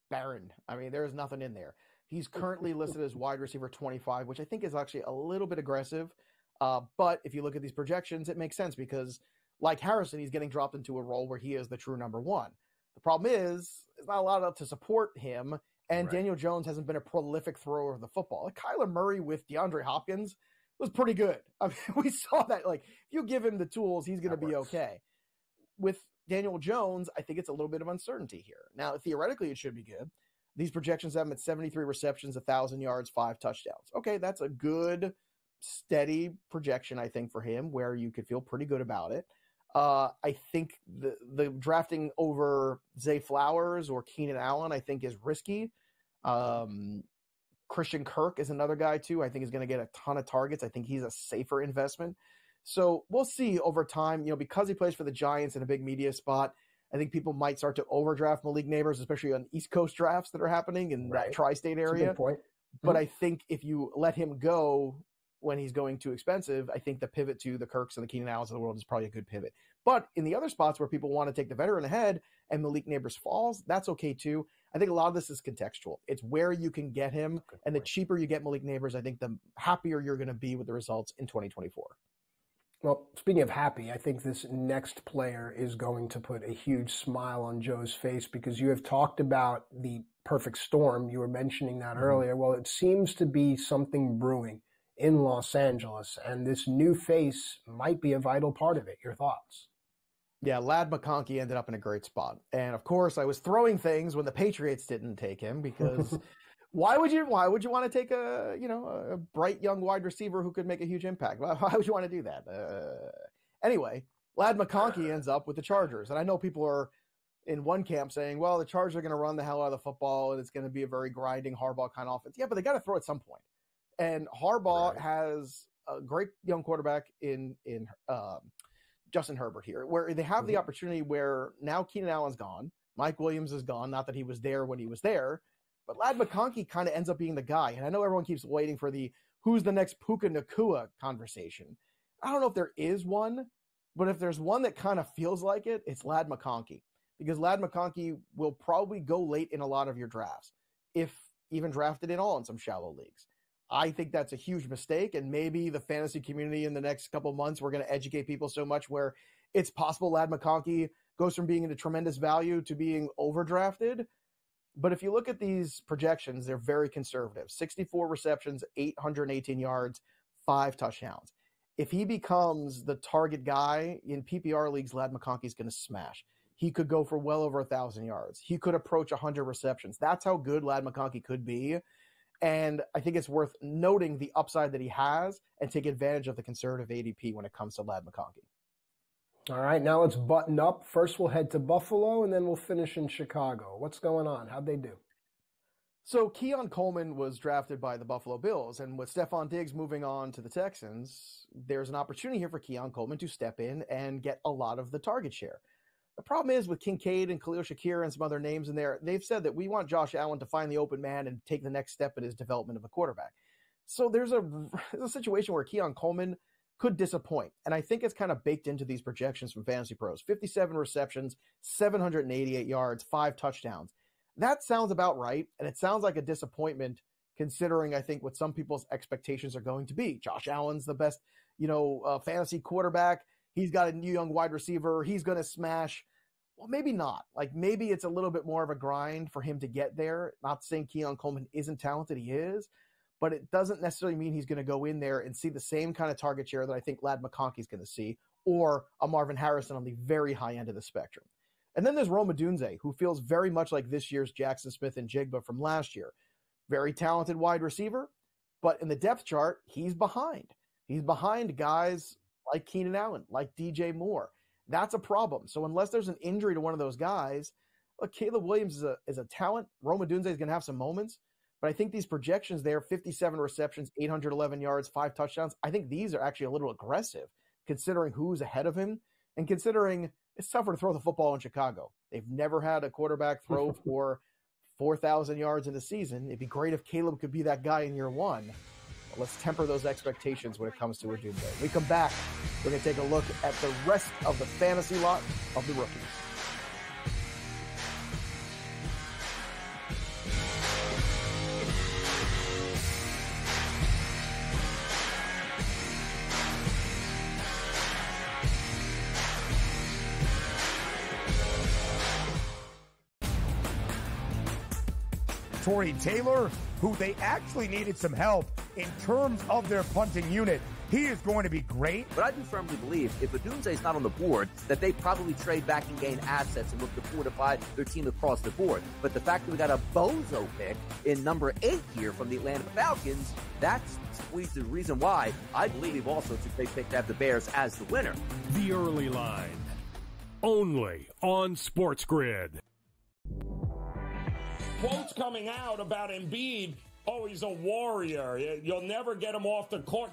barren. I mean, there's nothing in there. He's currently listed as wide receiver 25, which I think is actually a little bit aggressive. But if you look at these projections, it makes sense because, like Harrison, he's getting dropped into a role where he is the true number one. The problem is, there's not a lot up to support him, and Daniel Jones hasn't been a prolific thrower of the football. Like Kyler Murray with DeAndre Hopkins was pretty good. I mean, we saw that. Like, if you give him the tools, he's going to be okay. With Daniel Jones, I think it's a little bit of uncertainty here. Now, theoretically, it should be good. These projections have him at 73 receptions, 1,000 yards, 5 touchdowns. Okay, that's a good, steady projection, I think, for him, where you could feel pretty good about it. I think the drafting over Zay Flowers or Keenan Allen, I think, is risky. Christian Kirk is another guy, too. I think is going to get a ton of targets. I think he's a safer investment. So we'll see over time, because he plays for the Giants in a big media spot, I think people might start to overdraft Malik Neighbors, especially on East Coast drafts that are happening in that tri-state area. That's a good point. But I think if you let him go when he's going too expensive, I think the pivot to the Kirks and the Keenan Allens of the world is probably a good pivot. But in the other spots where people want to take the veteran ahead and Malik Neighbors falls, that's okay too. I think a lot of this is contextual. It's where you can get him, and the cheaper you get Malik Neighbors, I think the happier you're going to be with the results in 2024. Well, speaking of happy, I think this next player is going to put a huge smile on Joe's face because you have talked about the perfect storm. You were mentioning that earlier. Well, it seems to be something brewing in Los Angeles, and this new face might be a vital part of it. Your thoughts? Yeah, Ladd McConkey ended up in a great spot. And of course, I was throwing things when the Patriots didn't take him because why would you want to take a bright young wide receiver who could make a huge impact? Why would you want to do that? Anyway, Ladd McConkey ends up with the Chargers. And I know people are in one camp saying, well, the Chargers are going to run the hell out of the football and it's going to be a very grinding Harbaugh kind of offense. Yeah, but they got to throw at some point. And Harbaugh has a great young quarterback in Justin Herbert here, where they have the opportunity where now Keenan Allen's gone. Mike Williams is gone. Not that he was there when he was there, but Ladd McConkey kind of ends up being the guy. And I know everyone keeps waiting for the who's the next Puka Nacua conversation. I don't know if there is one, but if there's one that kind of feels like it, it's Ladd McConkey. Because Ladd McConkey will probably go late in a lot of your drafts, if even drafted at all in some shallow leagues. I think that's a huge mistake, and maybe the fantasy community in the next couple of months, we're going to educate people so much where it's possible Ladd McConkey goes from being a tremendous value to being overdrafted. But if you look at these projections, they're very conservative. 64 receptions, 818 yards, 5 touchdowns. If he becomes the target guy in PPR leagues, Ladd McConkey is going to smash. He could go for well over 1,000 yards. He could approach 100 receptions. That's how good Ladd McConkey could be. And I think it's worth noting the upside that he has and take advantage of the conservative ADP when it comes to Ladd McConkey. All right, now let's button up. First, we'll head to Buffalo, and then we'll finish in Chicago. What's going on? How'd they do? So Keon Coleman was drafted by the Buffalo Bills, and with Stephon Diggs moving on to the Texans, there's an opportunity here for Keon Coleman to step in and get a lot of the target share. The problem is with Kincaid and Khalil Shakir and some other names in there, they've said that we want Josh Allen to find the open man and take the next step in his development of a quarterback. So there's a situation where Keon Coleman could disappoint. And I think it's kind of baked into these projections from Fantasy Pros. 57 receptions, 788 yards, 5 touchdowns. That sounds about right. And it sounds like a disappointment considering, I think, what some people's expectations are going to be. Josh Allen's the best, fantasy quarterback. He's got a new young wide receiver. He's going to smash. Well, maybe not. Like maybe it's a little bit more of a grind for him to get there. Not saying Keon Coleman isn't talented. He is. But it doesn't necessarily mean he's going to go in there and see the same kind of target share that I think Ladd McConkey is going to see, or a Marvin Harrison on the very high end of the spectrum. And then there's Rome Odunze, who feels very much like this year's Jackson Smith and Jigba from last year. Very talented wide receiver, but in the depth chart, he's behind. He's behind guys like Keenan Allen, like DJ Moore. That's a problem. So unless there's an injury to one of those guys, look, Caleb Williams is a talent. Rome Odunze is going to have some moments. But I think these projections there, 57 receptions, 811 yards, 5 touchdowns, I think these are actually a little aggressive considering who's ahead of him and considering it's tougher to throw the football in Chicago. They've never had a quarterback throw for 4,000 yards in a season. It'd be great if Caleb could be that guy in year one. But let's temper those expectations when it comes to Odunze. When we come back, we're going to take a look at the rest of the fantasy lot of the rookies. Tory Taylor, who they actually needed some help in terms of their punting unit. He is going to be great. But I do firmly believe if Odunze is not on the board, that they probably trade back and gain assets and look to fortify their team across the board. But the fact that we got a bozo pick in number 8 here from the Atlanta Falcons, that's the reason why I believe also it's a great pick to have the Bears as the winner. The Early Line, only on SportsGrid. Quotes coming out about Embiid. Oh, he's a warrior. You'll never get him off the court.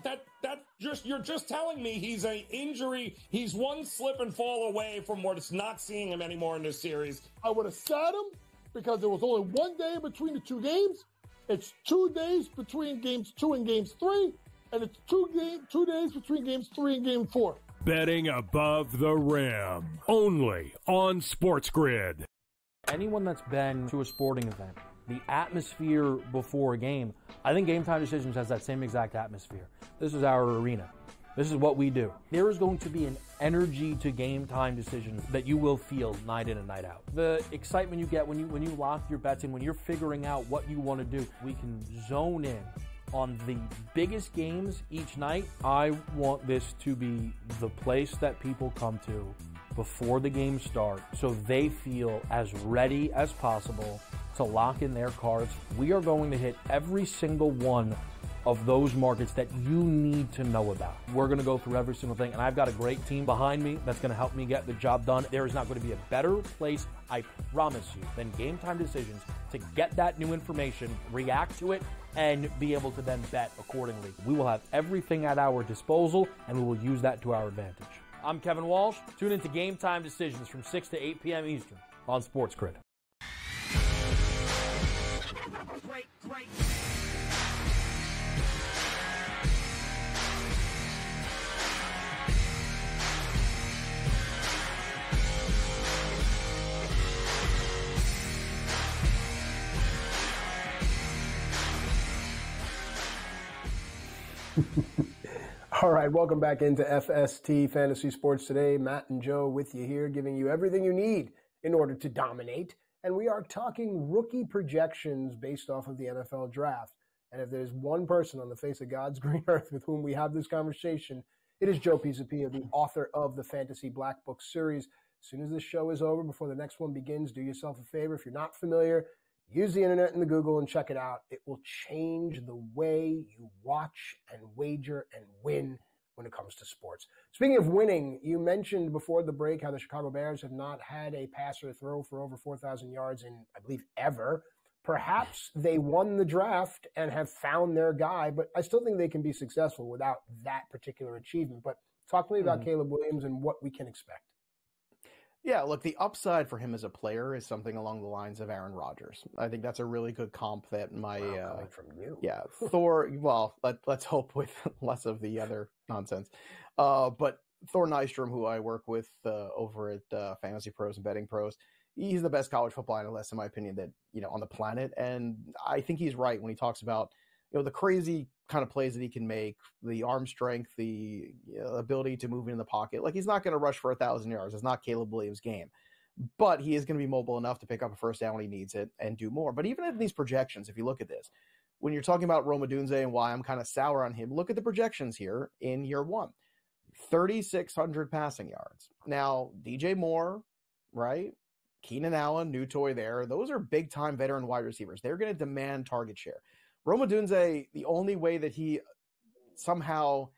You're just telling me he's an injury. He's one slip and fall away from not seeing him anymore in this series. I would have sat him because there was only 1 day between the 2 games. It's 2 days between games 2 and games 3, and it's 2 days between games 3 and game 4. Betting above the rim, only on SportsGrid. Anyone that's been to a sporting event, the atmosphere before a game, I think Game Time Decisions has that same exact atmosphere. This is our arena. This is what we do. There is going to be an energy to Game Time Decisions that you will feel night in and night out. The excitement you get when you lock your bets in, when you're figuring out what you want to do, we can zone in on the biggest games each night. I want this to be the place that people come to before the games start so they feel as ready as possible to lock in their cards. We are going to hit every single one of those markets that you need to know about. We're going to go through every single thing, and I've got a great team behind me that's going to help me get the job done. There is not going to be a better place, I promise you, than Game Time Decisions to get that new information, react to it, and be able to then bet accordingly. We will have everything at our disposal, and we will use that to our advantage. I'm Kevin Walsh. Tune into Game Time Decisions from 6 to 8 p.m. Eastern on SportsGrid. Great. All right, welcome back into FST Fantasy Sports Today. Matt and Joe with you here, giving you everything you need in order to dominate. And we are talking rookie projections based off of the NFL draft. And if there's one person on the face of God's green earth with whom we have this conversation, it is Joe Pisapia, the author of the Fantasy Black Book series. As soon as this show is over, before the next one begins, do yourself a favor. If you're not familiar, use the internet and the Google and check it out. It will change the way you watch and wager and win when it comes to sports. Speaking of winning, you mentioned before the break how the Chicago Bears have not had a passer throw for over 4,000 yards in, I believe, ever. Perhaps they won the draft and have found their guy, but I still think they can be successful without that particular achievement. But talk to me about Caleb Williams and what we can expect. Yeah, look, the upside for him as a player is something along the lines of Aaron Rodgers. I think that's a really good comp that coming from you. Yeah, Thor, well, let's hope with less of the other nonsense. But Thor Nystrom, who I work with over at Fantasy Pros and Betting Pros, he's the best college football analyst, in my opinion, that, on the planet. And I think he's right when he talks about, the crazy kind of plays that he can make, the arm strength, the ability to move in the pocket. Like, he's not going to rush for 1,000 yards. It's not Caleb Williams' game. But he is going to be mobile enough to pick up a first down when he needs it and do more. But even in these projections, if you look at this, when you're talking about Rome Odunze and why I'm kind of sour on him, look at the projections here in year one. 3,600 passing yards. Now, DJ Moore, right? Keenan Allen, new toy there. Those are big-time veteran wide receivers. They're going to demand target share. Rome Odunze, the only way that he somehow,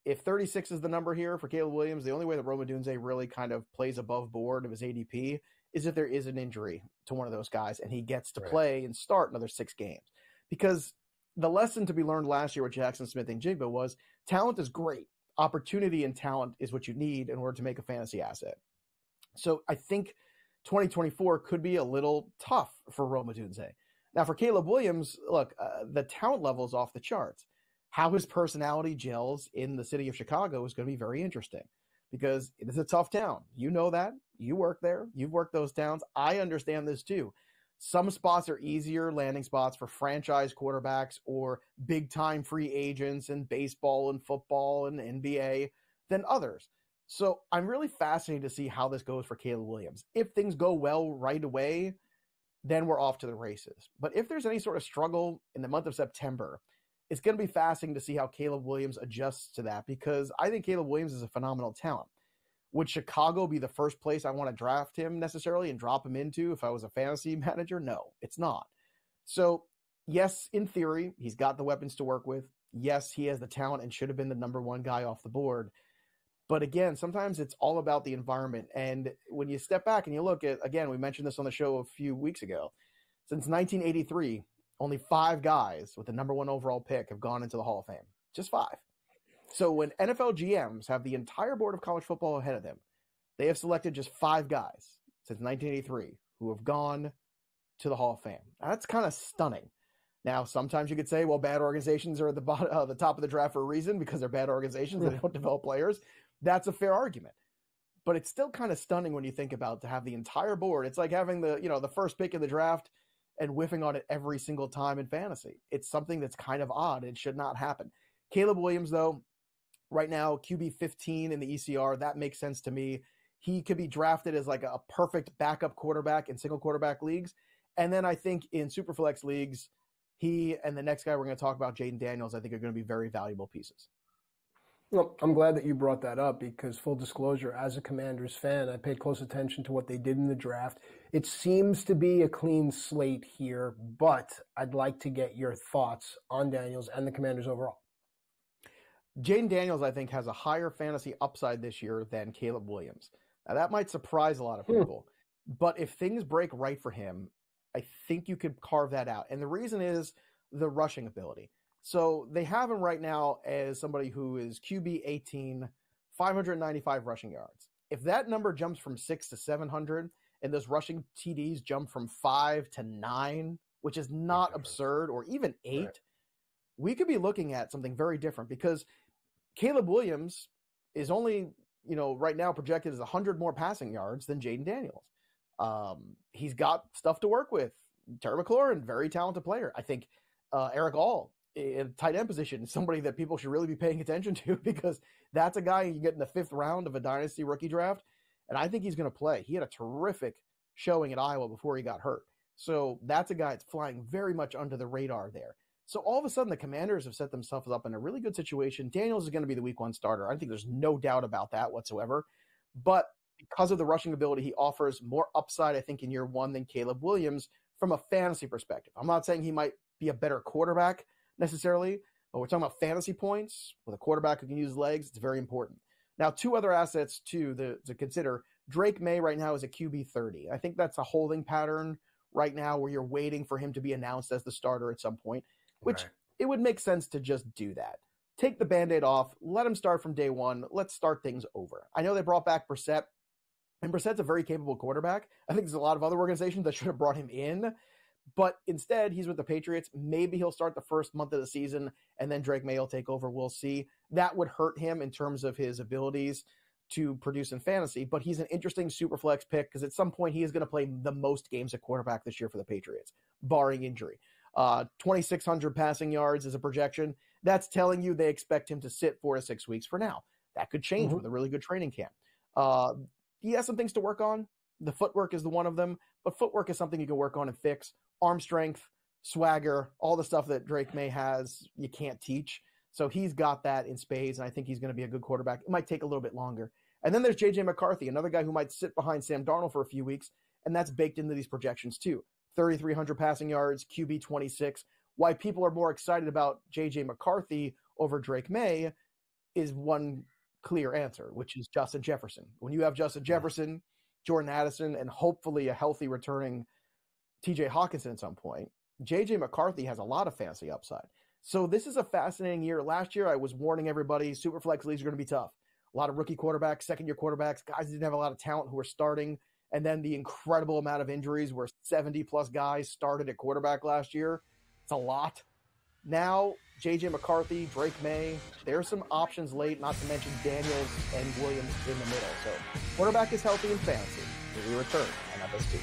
if 36 is the number here for Caleb Williams, the only way that Rome Odunze really kind of plays above board of his ADP is if there is an injury to one of those guys and he gets to play and start another 6 games. Because the lesson to be learned last year with Jackson Smith and Jigba was talent is great. Opportunity and talent is what you need in order to make a fantasy asset. So I think 2024 could be a little tough for Rome Odunze. Now, for Caleb Williams, look, the talent level is off the charts. How his personality gels in the city of Chicago is going to be very interesting because it is a tough town. You know that. You work there. You've worked those towns. I understand this too. Some spots are easier landing spots for franchise quarterbacks or big-time free agents in baseball and football and NBA than others. So I'm really fascinated to see how this goes for Caleb Williams. If things go well right away, then we're off to the races. But if there's any sort of struggle in the month of September, it's going to be fascinating to see how Caleb Williams adjusts to that, because I think Caleb Williams is a phenomenal talent. Would Chicago be the first place I want to draft him necessarily and drop him into if I was a fantasy manager? No, it's not. So, yes, in theory, he's got the weapons to work with. Yes, he has the talent and should have been the number one guy off the board. But again, sometimes it's all about the environment. And when you step back and you look at, again, we mentioned this on the show a few weeks ago, since 1983, only 5 guys with the number one overall pick have gone into the Hall of Fame. Just 5. So when NFL GMs have the entire board of college football ahead of them, they have selected just 5 guys since 1983 who have gone to the Hall of Fame. That's kind of stunning. Now, sometimes you could say, well, bad organizations are at the top of the draft for a reason because they're bad organizations that don't develop players. That's a fair argument. But it's still kind of stunning when you think about to have the entire board. It's like having the first pick in the draft and whiffing on it every single time in fantasy. It's something that's kind of odd. It should not happen. Caleb Williams, though, right now, QB 15 in the ECR, that makes sense to me. He could be drafted as like a perfect backup quarterback in single quarterback leagues. And then I think in Superflex leagues, he and the next guy we're going to talk about, Jaden Daniels, I think are going to be very valuable pieces. Well, I'm glad that you brought that up because, full disclosure, as a Commanders fan, I paid close attention to what they did in the draft. It seems to be a clean slate here, but I'd like to get your thoughts on Daniels and the Commanders overall. Jaden Daniels, I think, has a higher fantasy upside this year than Caleb Williams. Now, that might surprise a lot of people, but if things break right for him, I think you could carve that out. And the reason is the rushing ability. So they have him right now as somebody who is QB 18, 595 rushing yards. If that number jumps from 6 to 700 and those rushing TDs jump from 5 to 9, which is not absurd, or even 8, right, we could be looking at something very different because Caleb Williams is only, right now projected as 100 more passing yards than Jaden Daniels. He's got stuff to work with. Terry McLaurin, very talented player. I think Eric All in tight end position is somebody that people should really be paying attention to because that's a guy you get in the 5th round of a dynasty rookie draft, and I think he's going to play. He had a terrific showing at Iowa before he got hurt. So that's a guy that's flying very much under the radar there. So all of a sudden, the Commanders have set themselves up in a really good situation. Daniels is going to be the week 1 starter. I think there's no doubt about that whatsoever. But because of the rushing ability, he offers more upside, I think, in year 1 than Caleb Williams from a fantasy perspective. I'm not saying he might be a better quarterback necessarily, but we're talking about fantasy points with a quarterback who can use his legs. It's very important. Now, 2 other assets, too, to consider. Drake May right now is a QB 30. I think that's a holding pattern right now where you're waiting for him to be announced as the starter at some point, which it would make sense to just do that. Take the Band-Aid off. Let him start from day 1. Let's start things over. I know they brought back Brissett, and Brissett's a very capable quarterback. I think there's a lot of other organizations that should have brought him in, but instead he's with the Patriots. Maybe he'll start the first month of the season, and then Drake May will take over. We'll see. That would hurt him in terms of his abilities to produce in fantasy, but he's an interesting super flex pick because at some point he is going to play the most games at quarterback this year for the Patriots, barring injury. 2,600 passing yards is a projection. That's telling you they expect him to sit 4 to 6 weeks for now. That could change with a really good training camp. He has some things to work on. The footwork is the one of them, but footwork is something you can work on and fix. Arm strength, swagger, all the stuff that Drake May has, you can't teach. So he's got that in spades, and I think he's going to be a good quarterback. It might take a little bit longer. And then there's J.J. McCarthy, another guy who might sit behind Sam Darnold for a few weeks, and that's baked into these projections too. 3,300 passing yards, QB 26. Why people are more excited about J.J. McCarthy over Drake May is one clear answer, which is Justin Jefferson. When you have Justin Jefferson, Jordan Addison, and hopefully a healthy returning TJ Hawkinson at some point, J.J. McCarthy has a lot of fantasy upside. So this is a fascinating year. Last year, I was warning everybody, Superflex leagues are going to be tough. A lot of rookie quarterbacks, second-year quarterbacks, guys who didn't have a lot of talent who were starting, and then the incredible amount of injuries where 70-plus guys started at quarterback last year. It's a lot. Now, J.J. McCarthy, Drake May, there's some options late, not to mention Daniels and Williams in the middle. So quarterback is healthy in fantasy. We return on FS2.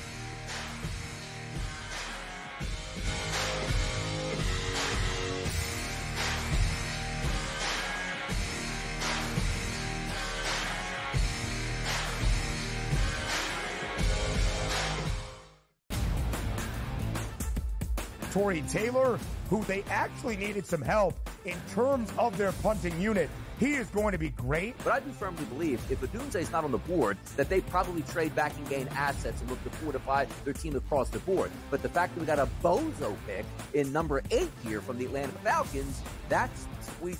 Tory Taylor, who they actually needed some help in terms of their punting unit. He is going to be great. But I do firmly believe if Odunze's not on the board, that they probably trade back and gain assets and look to fortify their team across the board. But the fact that we got a bozo pick in number 8 here from the Atlanta Falcons, that's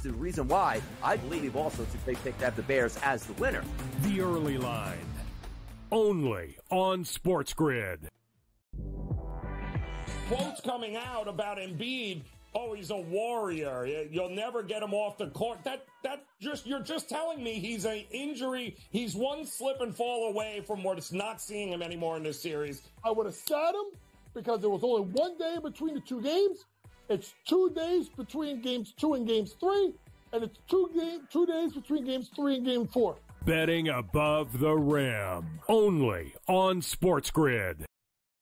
the reason why I believe also they picked out the Bears as the winner. The Early Line. Only on SportsGrid. Quotes coming out about Embiid. Oh, he's a warrior. You'll never get him off the court. You're just telling me he's an injury. He's one slip and fall away from not seeing him anymore in this series. I would have sat him because there was only one day between the two games. It's 2 days between games 2 and games 3, and it's 2 days between games 3 and game 4. Betting above the rim. Only on SportsGrid.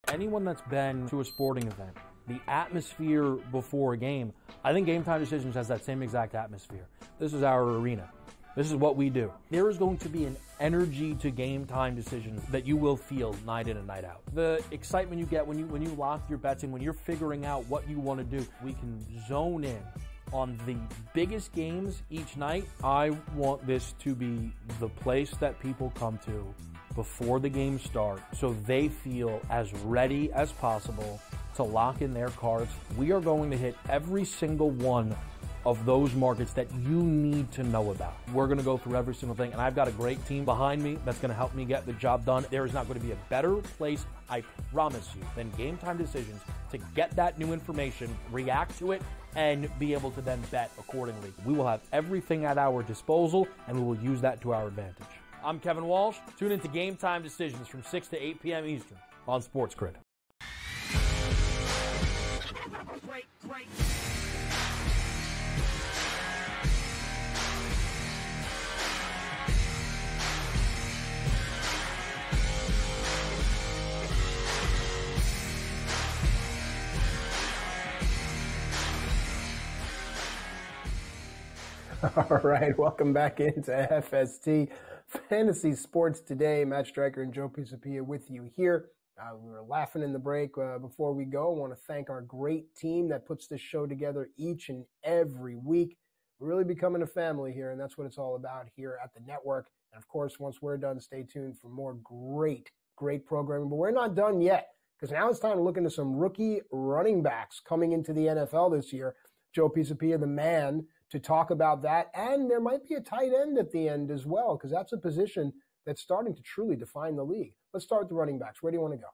Anyone that's been to a sporting event, the atmosphere before a game, I think Game Time Decisions has that same exact atmosphere. This is our arena. This is what we do. There is going to be an energy to Game Time Decisions that you will feel night in and night out. The excitement you get when you lock your bets in, when you're figuring out what you want to do, we can zone in on the biggest games each night. I want this to be the place that people come to before the games start so they feel as ready as possible to lock in their cards. We are going to hit every single one of those markets that you need to know about. We're going to go through every single thing, and I've got a great team behind me that's going to help me get the job done. There is not going to be a better place, I promise you, than Game Time Decisions to get that new information, react to it, and be able to then bet accordingly. We will have everything at our disposal, and we will use that to our advantage. I'm Kevin Walsh. Tune into Game Time Decisions from 6 to 8 p.m. Eastern on SportsGrid. Great. All right, welcome back into FST Fantasy Sports Today. Matt Striker and Joe Pisapia with you here. We were laughing in the break. Before we go, I want to thank our great team that puts this show together each and every week. We're really becoming a family here, and that's what it's all about here at the network. And of course, once we're done, stay tuned for more great programming. But we're not done yet, because now it's time to look into some rookie running backs coming into the NFL this year. Joe Pisapia, the man, to talk about that. And there might be a tight end at the end as well, because that's a position that's starting to truly define the league. Let's start with the running backs. Where do you want to go?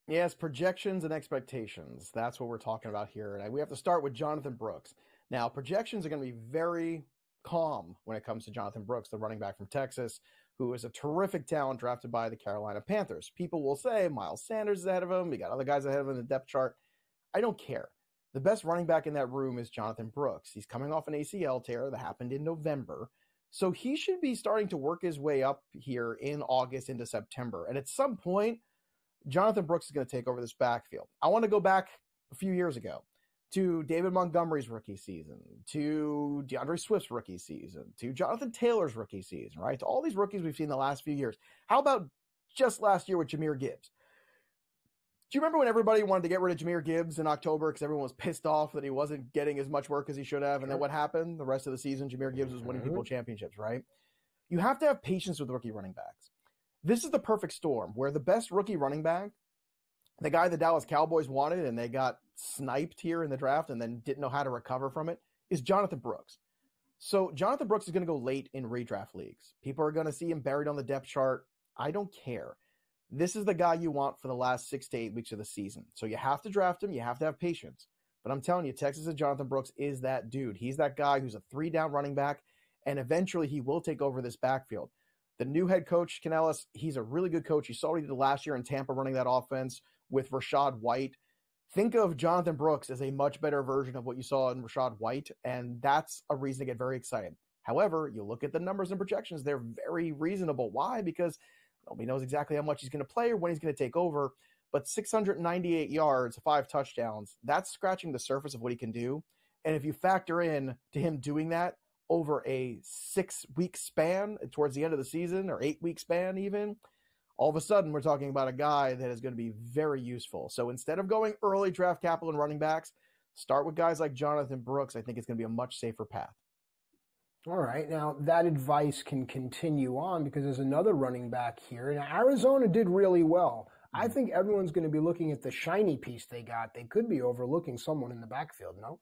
Yes, projections and expectations. That's what we're talking about here. And we have to start with Jonathan Brooks. Now, projections are going to be very calm when it comes to Jonathan Brooks, the running back from Texas, who is a terrific talent drafted by the Carolina Panthers. People will say Miles Sanders is ahead of him. We got other guys ahead of him in the depth chart. I don't care. The best running back in that room is Jonathan Brooks. He's coming off an ACL tear that happened in November. So he should be starting to work his way up here in August into September. And at some point, Jonathan Brooks is going to take over this backfield. I want to go back a few years ago to David Montgomery's rookie season, to DeAndre Swift's rookie season, to Jonathan Taylor's rookie season, right? To all these rookies we've seen the last few years. How about just last year with Jahmyr Gibbs? Do you remember when everybody wanted to get rid of Jahmyr Gibbs in October because everyone was pissed off that he wasn't getting as much work as he should have? And then what happened? The rest of the season, Jahmyr Gibbs was winning people championships, right? You have to have patience with rookie running backs. This is the perfect storm where the best rookie running back, the guy the Dallas Cowboys wanted and they got sniped here in the draft and then didn't know how to recover from it, is Jonathan Brooks. So Jonathan Brooks is going to go late in redraft leagues. People are going to see him buried on the depth chart. I don't care. This is the guy you want for the last 6 to 8 weeks of the season. So you have to draft him. You have to have patience. But I'm telling you, Texas's Jonathan Brooks is that dude. He's that guy who's a 3-down running back, and eventually he will take over this backfield. The new head coach, Canellis, he's a really good coach. You saw what he did last year in Tampa running that offense with Rachaad White. Think of Jonathan Brooks as a much better version of what you saw in Rachaad White, and that's a reason to get very excited. However, you look at the numbers and projections, they're very reasonable. Why? Because nobody knows exactly how much he's going to play or when he's going to take over. But 698 yards, 5 touchdowns, that's scratching the surface of what he can do. And if you factor in to him doing that over a 6-week span towards the end of the season, or 8-week span even, all of a sudden we're talking about a guy that is going to be very useful. So instead of going early draft capital and running backs, start with guys like Jonathan Brooks. I think it's going to be a much safer path. All right. Now, that advice can continue on because there's another running back here. Now, Arizona did really well. I think everyone's going to be looking at the shiny piece they got. They could be overlooking someone in the backfield, no?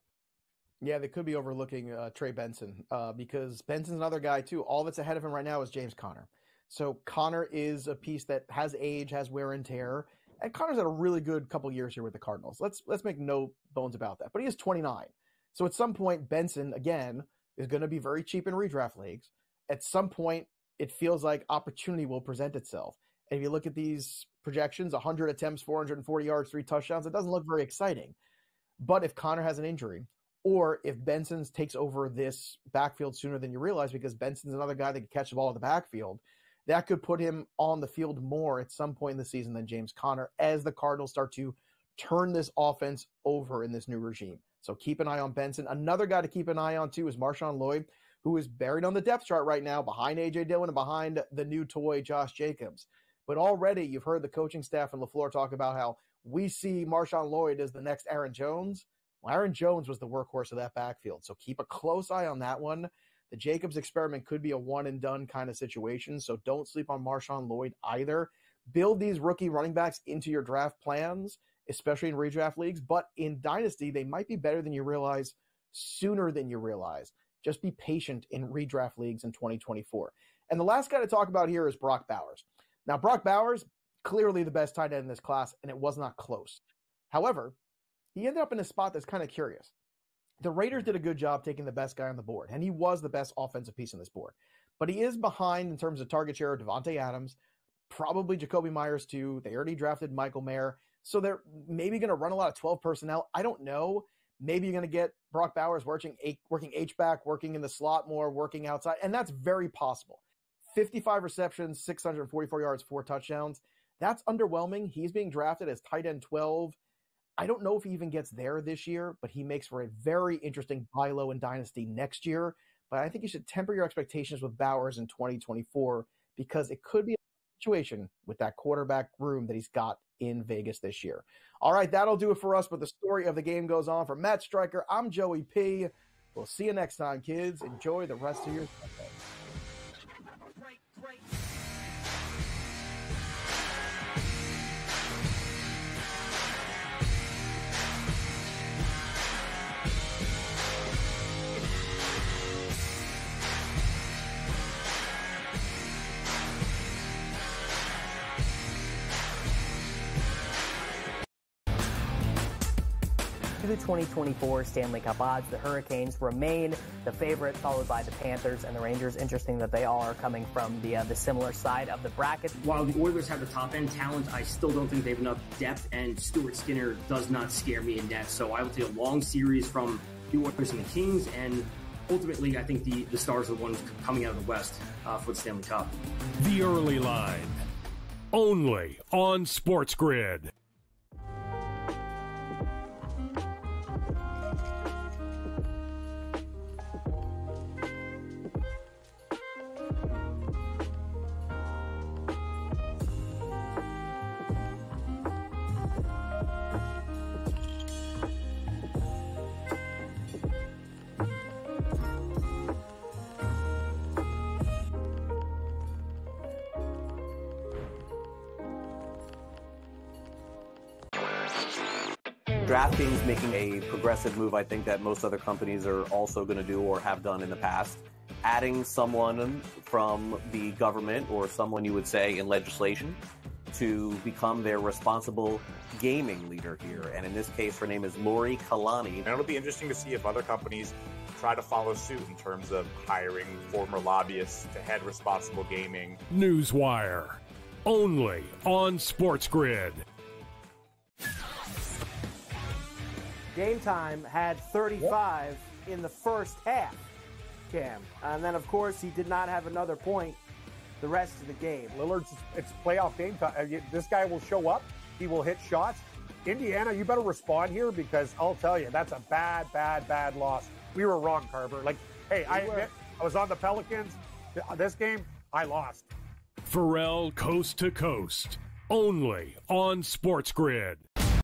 Yeah, they could be overlooking Trey Benson because Benson's another guy, too. All that's ahead of him right now is James Conner. So Conner is a piece that has age, has wear and tear. And Conner's had a really good couple years here with the Cardinals. Let's make no bones about that. But he is 29. So at some point, Benson, again, is going to be very cheap in redraft leagues. At some point, it feels like opportunity will present itself. And if you look at these projections, 100 attempts, 440 yards, 3 touchdowns, it doesn't look very exciting. But if Conner has an injury, or if Benson takes over this backfield sooner than you realize, because Benson's another guy that can catch the ball in the backfield, that could put him on the field more at some point in the season than James Conner as the Cardinals start to turn this offense over in this new regime. So keep an eye on Benson. Another guy to keep an eye on, too, is Marshawn Lloyd, who is buried on the depth chart right now behind A.J. Dillon and behind the new toy, Josh Jacobs. But already you've heard the coaching staff and LaFleur talk about how we see Marshawn Lloyd as the next Aaron Jones. Well, Aaron Jones was the workhorse of that backfield. So keep a close eye on that one. The Jacobs experiment could be a one-and-done kind of situation, so don't sleep on Marshawn Lloyd either. Build these rookie running backs into your draft plans, especially in redraft leagues, but in Dynasty, they might be better than you realize sooner than you realize. Just be patient in redraft leagues in 2024. And the last guy to talk about here is Brock Bowers. Now, Brock Bowers, clearly the best tight end in this class, and it was not close. However, he ended up in a spot that's kind of curious. The Raiders did a good job taking the best guy on the board, and he was the best offensive piece on this board. But he is behind in terms of target share of Devontae Adams, probably Jacoby Myers too. They already drafted Michael Mayer, so they're maybe going to run a lot of 12 personnel. I don't know. Maybe you're going to get Brock Bowers working H-back, working in the slot more, working outside, and that's very possible. 55 receptions, 644 yards, 4 touchdowns. That's underwhelming. He's being drafted as tight end 12. I don't know if he even gets there this year, but he makes for a very interesting buy low in Dynasty next year. But I think you should temper your expectations with Bowers in 2024 because it could be a situation with that quarterback room that he's got in Vegas this year. All right, that'll do it for us, but the story of the game goes on. For Matt Striker, I'm Joey P. We'll see you next time, kids. Enjoy the rest of your Sunday. To the 2024 Stanley Cup odds, the Hurricanes remain the favorite, followed by the Panthers and the Rangers. Interesting that they all are coming from the similar side of the bracket. While the Oilers have the top-end talent, I still don't think they have enough depth, and Stuart Skinner does not scare me in depth. So I will take a long series from the Oilers and the Kings, and ultimately I think the Stars are the ones coming out of the West for the Stanley Cup. The Early Line, only on SportsGrid. DraftKings making a progressive move, I think, that most other companies are also going to do or have done in the past. Adding someone from the government or someone you would say in legislation to become their responsible gaming leader here. And in this case, her name is Lori Kalani. And it'll be interesting to see if other companies try to follow suit in terms of hiring former lobbyists to head responsible gaming. Newswire, only on SportsGrid. Game Time had 35 in the first half, Cam. And then, of course, he did not have another point the rest of the game. Lillard's, it's playoff game time. This guy will show up. He will hit shots. Indiana, you better respond here because I'll tell you, that's a bad loss. We were wrong, Carver. Like, hey, I admit, I was on the Pelicans. This game, I lost. Ferrall Coast to Coast, only on SportsGrid.